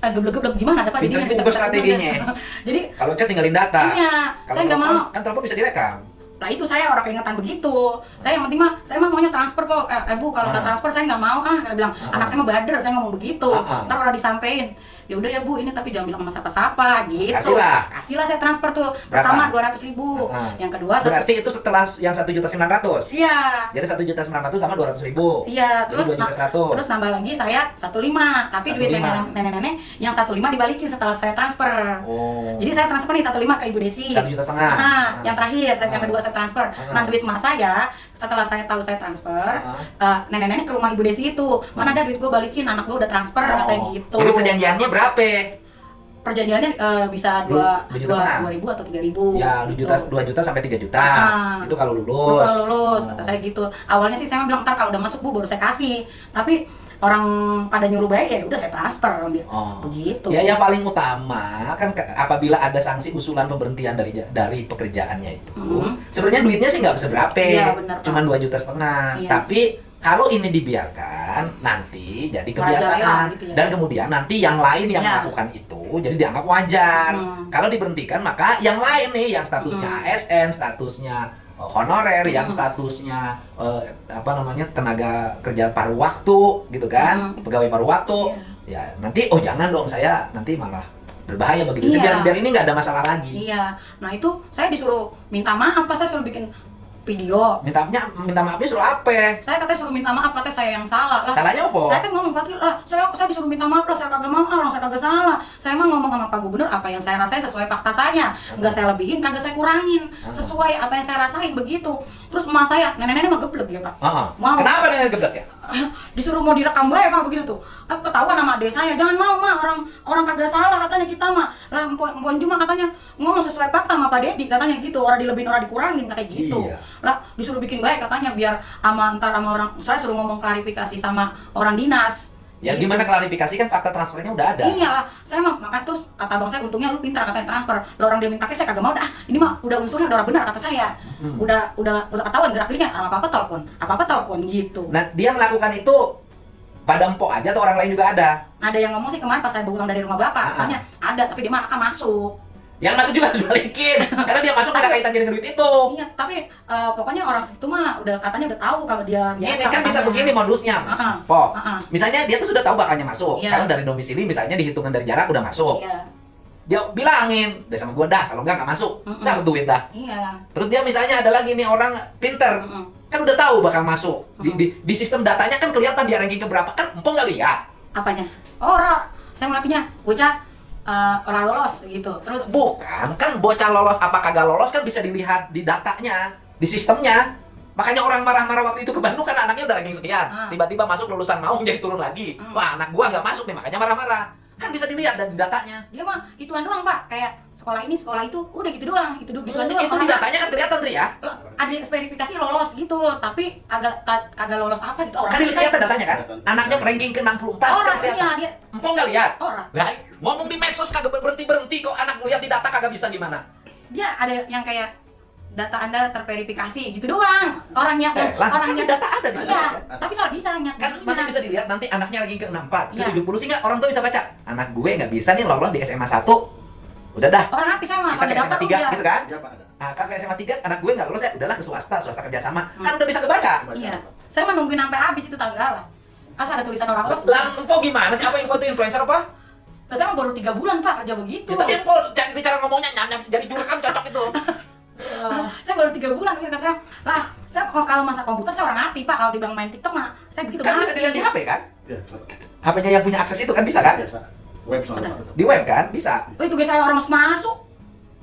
Geblek-geblek gimana ada Pak? Jadi juga strateginya. Jadi kalau chat tinggalin data. Iya, saya nggak mau. Kan telepon bisa direkam. Lah itu saya orang keingetan begitu. Saya yang penting mah, saya mah maunya transfer kok. Bu, kalau nggak transfer saya nggak mau Saya bilang, anak saya mah bader, saya ngomong begitu. Ntar udah disampein. Ya udah ya Bu, ini tapi jangan bilang sama siapa-siapa gitu. Kasihlah saya transfer tuh. Pertama 200 ribu. Yang kedua berarti itu setelah yang 1.900.000. Iya. Jadi 1.900.000 sama 200.000. Iya, terus terus nambah lagi saya 1,5. Tapi duit nenek-nenek yang 1,5 dibalikin setelah saya transfer. Jadi saya transfer nih 1,5 ke Ibu Desi. 1,5 juta. Yang terakhir, yang kedua saya transfer. Nah, duit emas saya setelah saya tahu saya transfer, nenek-nenek ke rumah Ibu Desi itu, mana ada duit gue balikin, anak gue udah transfer, katanya gitu. Jadi perjanjiannya berapa? Perjanjiannya bisa 2.000 atau 3.000. Ya, 2 juta sampai 3 juta. Itu kalau lulus. Kalau lulus, kata saya gitu. Awalnya sih saya bilang ntar kalau udah masuk Bu baru saya kasih. Tapi orang pada nyuruh bayar ya udah saya transfer begitu. Ya yang paling utama kan apabila ada sanksi usulan pemberhentian dari pekerjaannya itu, sebenarnya duitnya sih nggak seberapa, cuma 2,5 juta. Tapi kalau ini dibiarkan nanti jadi kebiasaan gitu ya. Dan kemudian nanti yang lain yang melakukan itu jadi dianggap wajar. Kalau diberhentikan maka yang lain nih yang statusnya ASN, statusnya honorer, yang statusnya tenaga kerja paruh waktu gitu kan, pegawai paruh waktu. Ya nanti jangan dong, saya nanti malah berbahaya begitu. Biar ini nggak ada masalah lagi. Iya. Nah itu saya disuruh minta maaf, saya suruh bikin video. Minta maafnya suruh apa? Saya katanya suruh minta maaf, katanya saya yang salah lah. Salahnya apa? Saya kan ngomong Pak lah, saya disuruh minta maaf lah, saya kagak mau, orang saya kagak salah. Saya mah ngomong sama Pak Gubernur apa yang saya rasain sesuai fakta saya. Enggak saya lebihin, kagak saya kurangin. Sesuai apa yang saya rasain begitu. Terus emak saya, nenek-nenek mah geblek ya Pak. Mau. Kenapa nenek geblek ya? Disuruh mau direkam bae Pak begitu tuh. Ketahuan sama adik saya, jangan mau mah, orang kagak salah katanya kita mah. Lah Empon Juma katanya ngomong sesuai fakta sama Pak Dedi katanya gitu, orang dilebihin orang dikurangin katanya gitu. Iya. Lah disuruh bikin baik katanya biar antar sama orang, saya suruh ngomong klarifikasi sama orang dinas. Ya gimana klarifikasi kan fakta transfernya udah ada. Iya lah, saya mah makanya terus kata bang saya untungnya lu pintar katanya transfer. Lo orang dia minta pakai saya kagak mau dah. Ini mah udah unsurnya udah benar kata saya. Udah ketahuan gerak geriknya apa-apa telepon gitu. Nah, dia melakukan itu pada empok aja atau orang lain juga ada? Ada yang ngomong sih kemarin pas saya pulang dari rumah bapak, katanya ada tapi dia mana kan masuk. Yang masuk juga harus balikin, karena dia masuk ada kaitannya dengan duit itu. Iya, tapi pokoknya orang situ mah katanya udah tahu kalau dia biasa. Ini kan bisa begini modusnya, Po. Misalnya dia tuh sudah tahu bakalnya masuk, Iya. karena dari domisili misalnya dihitungan dari jarak udah masuk. Iya. Dia bilangin, udah sama gua dah, kalau enggak masuk, dapat duit dah. Iya. Terus dia misalnya ada lagi nih orang pinter, kan udah tahu bakal masuk. Di sistem datanya kan kelihatan dia ranking keberapa, kan empong nggak lihat. Apanya? Orang, saya mengertinya, bocah orang lolos gitu. Terus bukan, kan bocah lolos apa kagak lolos kan bisa dilihat di datanya, di sistemnya. Makanya orang marah-marah waktu itu ke Bandung kan anaknya udah ranking sekian. Tiba-tiba masuk lulusan mau jadi turun lagi. Wah, anak gua nggak masuk nih, makanya marah-marah. Kan bisa dilihat dari datanya. dia mah ituan doang Pak, kayak sekolah ini, sekolah itu, udah gitu doang, gituan doang. Itu di datanya kan kelihatan Tri ya. Ada verifikasi lolos gitu, tapi kagak lolos apa gitu. Kan kelihatan datanya kan. Anaknya ranking ke 64. Orang kan iya dia. Empong nggak lihat. Orang. Lah, ngomong di medsos kagak berhenti kok anak lihat di data kagak bisa gimana? Dia ada yang kayak data Anda terverifikasi gitu doang. Orangnya kan data ada di sana. Iya, Kan? tapi soal bisa Kan nanti bisa dilihat nanti anaknya ranking ke 64, ke Iya. 70 sih nggak orang tuh bisa baca. Anak gue nggak bisa nih lolos di SMA 1. Udah dah. Orang arti sama Kita ke SMA 3 gitu kan? Iya Pak ada. Nah, kakak SMA 3 anak gue nggak lulus ya, udahlah ke swasta kerjasama. Kan udah bisa kebaca. Iya. Saya mah nungguin sampai habis itu tanggal lah. Asal ada tulisan orang lolos. Lah, empok gimana sih? Apa yang foto influencer apa? Terus saya mah baru 3 bulan Pak kerja begitu. Ya, tapi empok cari cara ngomongnya nyam jadi jurkam cocok itu. Saya baru 3 bulan gitu kata saya. Lah, saya kalau masak komputer saya orang ngerti Pak. Kalau dibilang main TikTok mah saya begitu Kan bisa ngerti. dilihat di HP kan? Iya. HP-nya yang punya akses itu kan bisa kan? Biasa. Web soalnya. Di web kan bisa. Oh, itu guys saya orang masuk.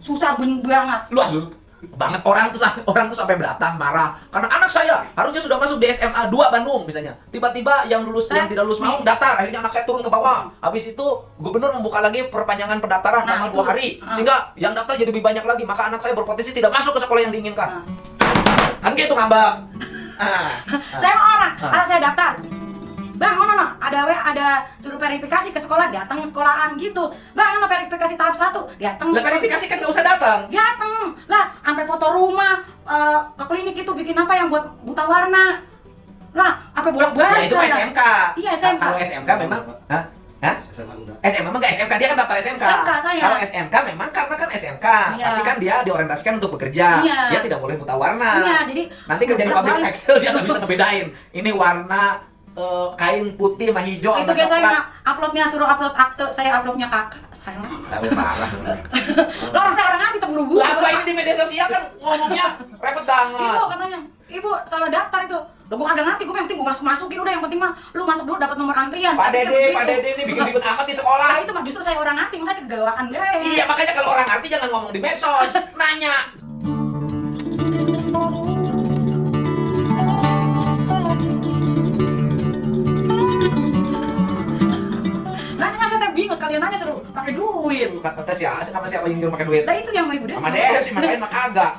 Susah banget. Luas banget orang tuh sampai beratang marah karena anak saya harusnya sudah masuk di SMA 2 Bandung misalnya. Tiba-tiba yang tidak lulus mau daftar, akhirnya anak saya turun ke bawah. Habis itu gubernur membuka lagi perpanjangan pendaftaran tanggal 2 hari sehingga yang daftar jadi lebih banyak lagi, maka anak saya berpotensi tidak masuk ke sekolah yang diinginkan. Kan gitu ngambek. Saya orang, kalau saya daftar. Bang, ada suruh verifikasi ke sekolah, datang ke sekolahan gitu. Bang, verifikasi tahap 1, datang. Lah verifikasi kan nggak usah datang. Datang. Lah, sampai foto rumah, ke klinik itu bikin apa yang buat buta warna. Lah, apa bolak-balik. Ya itu SMK. Iya, SMK. Kalau SMK memang, Hah? SMA memang nggak SMK, dia kan daftar SMK. SMK saya. Kalau SMK memang karena kan SMK, Iya. pasti kan dia diorientasikan untuk bekerja. Iya. Dia tidak boleh buta warna. Iya, jadi Nanti kerja di pabrik tekstil dia nggak bisa ngebedain. Ini warna kain putih sama hijau itu sama kayak saya coklat. uploadnya suruh upload akte, saya uploadnya kakak. Saya Tapi parah. lo orang saya orang ngerti terburu-buru. Lah gua ini di media sosial kan ngomongnya repot banget. Ibu katanya, ibu salah daftar itu. Lo gua kagak ngerti, gua yang penting gua masukin udah, yang penting mah lu masuk dulu dapat nomor antrian. Pak Dede ini bikin ribet amat di sekolah. Nah, itu mah justru saya orang ngerti, makanya kegalakan gaya. Iya, makanya kalau orang ngerti jangan ngomong di medsos, nanya. Nanya saya bingung sekalian nanya suruh pakai duit. Kata siapa sama siapa yang nyuruh pakai duit? Nah itu yang mau ibu Sama dia sih, makanya mah kagak.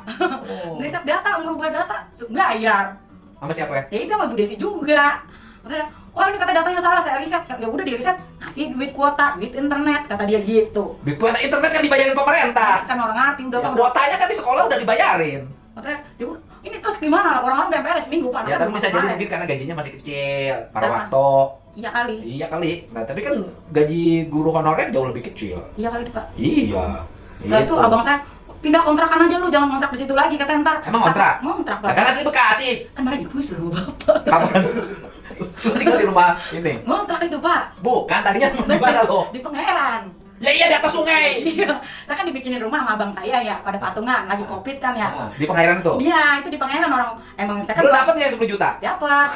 Riset data, merubah data, bayar. Sama siapa ya? Ya itu sama Bu Desi juga. Katanya, wah ini kata datanya salah, saya riset. Ya udah dia riset, ngasih duit kuota, duit internet, kata dia gitu. Duit kuota internet kan dibayarin pemerintah. Sama orang ngerti udah Ya, Pak. kuotanya kan di sekolah udah dibayarin. Katanya, ya udah, ini terus gimana lah, orang-orang udah beres seminggu Pak. Ya Masa tapi bisa jadi kemarin? mungkin karena gajinya masih kecil, para Berapa? waktu. Iya kali. Iya kali. Nah tapi kan gaji guru honorer jauh lebih kecil. Iya kali Pak. Iya. Nah itu abang saya, pindah kontrakan aja lu, jangan ngontrak di situ lagi, kata ntar. Emang ngontrak? Ngontrak Pak. Nah, karena asli Bekasi. Kan kemarin digusur sama bapak. Kapan? Lu tinggal di rumah ini? Ngontrak itu Pak. Bukan, tadinya mau di mana lo? Di Pangeran. Ya iya di atas sungai. Iya, saya kan dibikinin rumah sama abang saya ya, pada patungan, lagi covid kan ya. Di Pangeran tuh. Iya, itu di Pangeran orang emang saya kan. Lu dapat nggak 10 juta? Dapat.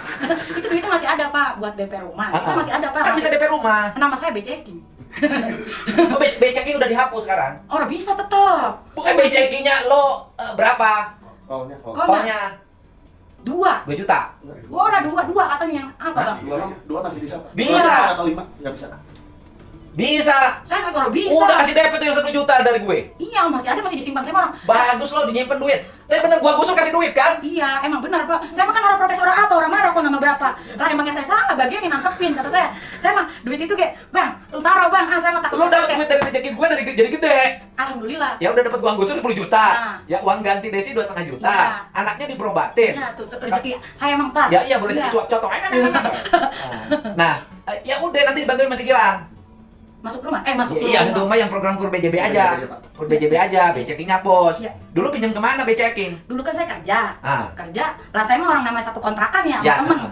Itu duitnya masih ada Pak buat DP rumah. Itu masih ada Pak. Kan bisa DP rumah. Nama saya BCking. Oh, BCking udah dihapus sekarang. Oh, bisa tetap. Bukan BCking-nya lo berapa? Kolnya 2 juta. Oh, udah 2 katanya. Apa Bang? Dua masih bisa. Bisa. Atau 5 nggak bisa. Bisa. Saya nggak kalau bisa. Udah kasih DP tuh yang 1 juta dari gue. Iya, masih ada, masih disimpan sama orang. Bagus lo dinyimpen duit. Tapi bener gua gusur kasih duit kan? Iya, emang benar Pak. Saya mah kan orang protes orang apa, orang marah kok nama berapa. Lah emangnya saya salah bagian yang nangkepin kata saya. Saya mah duit itu kayak, "Bang, lu taruh Bang." Saya mah takut. Lu dapat duit dari rezeki gue dari jadi gede. Alhamdulillah. Ya udah dapat uang gusur 10 juta. Nah. Ya uang ganti Desi 2,5 juta. Iya. Anaknya diberobatin. Iya, tuh rezeki saya emang Pak. Ya iya boleh jadi Iya. cotong. Nah, ya udah nanti dibantuin Mas Gilang. Masuk rumah, masuk Iya, itu rumah yang program kur BJB aja. Kur BJB aja, BCking-nya pos. Iya. Dulu pinjam kemana BCking? Dulu kan saya kerja. Ah. Kerja, lah saya mah orang namanya satu kontrakan ya, Ya, sama temen.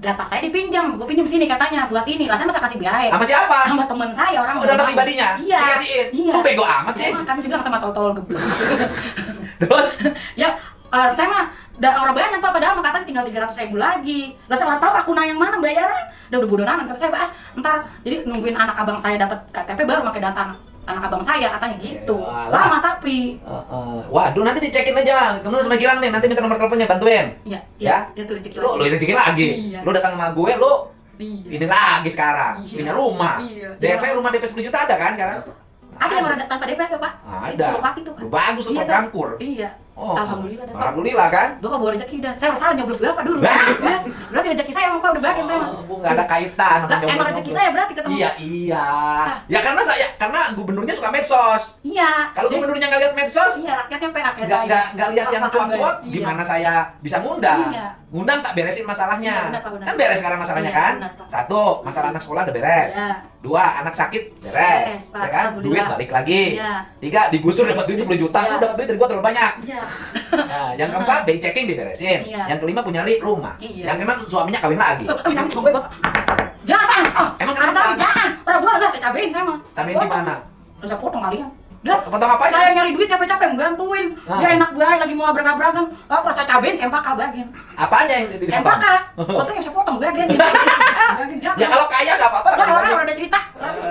Data saya dipinjam, gue pinjam sini katanya buat ini. Lah saya masa kasih biaya. Sama siapa? Sama temen saya orang. Oh, data pribadinya? Iya. Dikasihin? Iya. Lu bego amat sih. Emang kami bilang sama tol-tol geblek. Terus? Ya, saya mah orang banyak Pak, padahal mah katanya tinggal 300.000 lagi. Lah saya orang tahu aku yang mana bayarnya. Udah bodoh-bodohan kata saya, ntar jadi nungguin anak abang saya dapat KTP baru pakai data anak abang saya katanya gitu. Lama tapi. Waduh, nanti dicekin aja. Kemudian sama Gilang nih, nanti minta nomor teleponnya, bantuin. Iya, Ya? Dia tuh rezeki Lu lagi. rezeki lagi. Iya. Lu datang sama gue, lu Iya. ini lagi sekarang. Iya. Punya rumah. Iya. DP rumah DP 10 juta ada kan sekarang? Ada yang orang tanpa DP apa Pak? Ada. Selopati tuh Pak. Lu bagus lu Iya, program Pak. kur. Iya. Oh. Alhamdulillah dah, Pak. Alhamdulillah kan? Bapak bawa rezeki dah. Saya salah nyoblos Bapak dulu. Bah. Ya, berarti rezeki saya emang Pak udah bagian saya. Mah. Bu nggak ada kaitan. Lah, emang rezeki saya berarti ketemu. Iya. Ya karena gubernurnya suka medsos. Iya. Kalau gubernurnya nggak lihat medsos, Iya, rakyatnya PA kayak saya. nggak lihat yang Apa-apa cuap-cuap, baik. gimana saya bisa ngundang? Iya. Ngundang tak beresin masalahnya. Iya, benar, Pak, benar. Kan beres sekarang masalahnya Iya, kan? benar, Pak. 1, masalah anak sekolah udah beres. Iya. 2, anak sakit beres. Beres, Pak. Ya kan? Duit Alhamdulillah. balik lagi. Iya. 3, digusur dapat duit 10 juta. Iya. Lu dapat duit dari gua terlalu banyak. Iya. Nah, yang keempat, BI checking diberesin. Iya. Yang kelima punya rumah. Iya. Yang keenam suaminya kawin lagi. Amit-amit sama gue Bapak. Jangan, Pak. Emang Amit-amit, kenapa? jangan. Orang boleh lah saya cabein saya mah. Cabein di mana? Udah saya potong kalian. Lah, Potong apa aja? saya nyari duit capek-capek nggantuin. Ah. Dia enak banget lagi mau abrak-abrakan. Oh, pas saya cabein saya pakah bagian. Apanya yang Saya dipotong? pakah. Potong yang saya potong bagian. Ya kalau kaya nggak apa-apa. Lah orang udah ada cerita.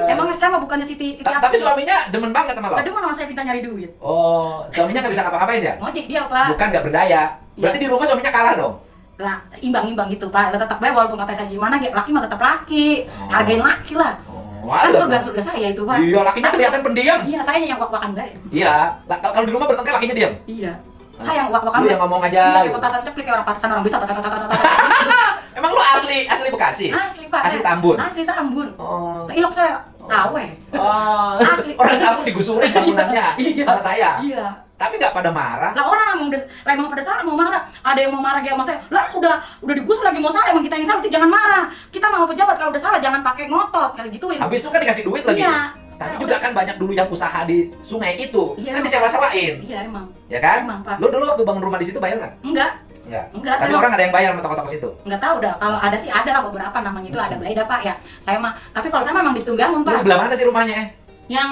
Emangnya saya mah bukannya Siti apa? Tapi suaminya demen banget sama lo. Tadi mana orang saya minta nyari duit. Oh, suaminya nggak bisa ngapa-ngapain ya? Ngojek dia, Pak. Bukan nggak berdaya. Berarti di rumah suaminya kalah dong. Lah, imbang-imbang gitu, Pak. Lah tetap baik walaupun kata saya gimana, laki mah tetap laki. Hargain laki lah. Kan surga-surga saya itu, Pak. Iya, lakinya kelihatan pendiam. Iya, saya yang wak-wakan baik. Iya. Kalau di rumah bertengkar lakinya diam. Iya. Saya yang wak-wakan Lu yang ngomong aja. Iya, kayak petasan ceplik kayak orang petasan orang bisa. Emang lu asli Bekasi? Asli, Pak. Asli Tambun. Asli Tambun. Oh. Lah, ilok saya kawe. Oh. Asli. Orang Tambun digusurin bangunannya Iya. sama saya. Iya. Tapi nggak pada marah. Lah orang emang pada salah mau marah. Ada yang mau marah kayak sama saya. Lah udah digusur lagi mau salah, emang kita yang salah, itu jangan marah. Kita mau pejabat kalau udah salah jangan pakai ngotot kayak gituin. Habis itu kan dikasih duit lagi. Iya. Tapi juga kan banyak dulu yang usaha di sungai itu. Iya, Kan emang. disewa-sewain. Iya emang. Ya kan? Emang, Pak. Lu dulu waktu bangun rumah di situ bayar nggak? Enggak. Enggak. Tapi orang ada yang bayar sama toko-toko situ. Enggak tahu dah. Kalau ada sih ada lah beberapa namanya itu ada beda Pak ya. Saya mah tapi kalau saya memang di Tunggangun Lu Pak. belah mana sih rumahnya? Yang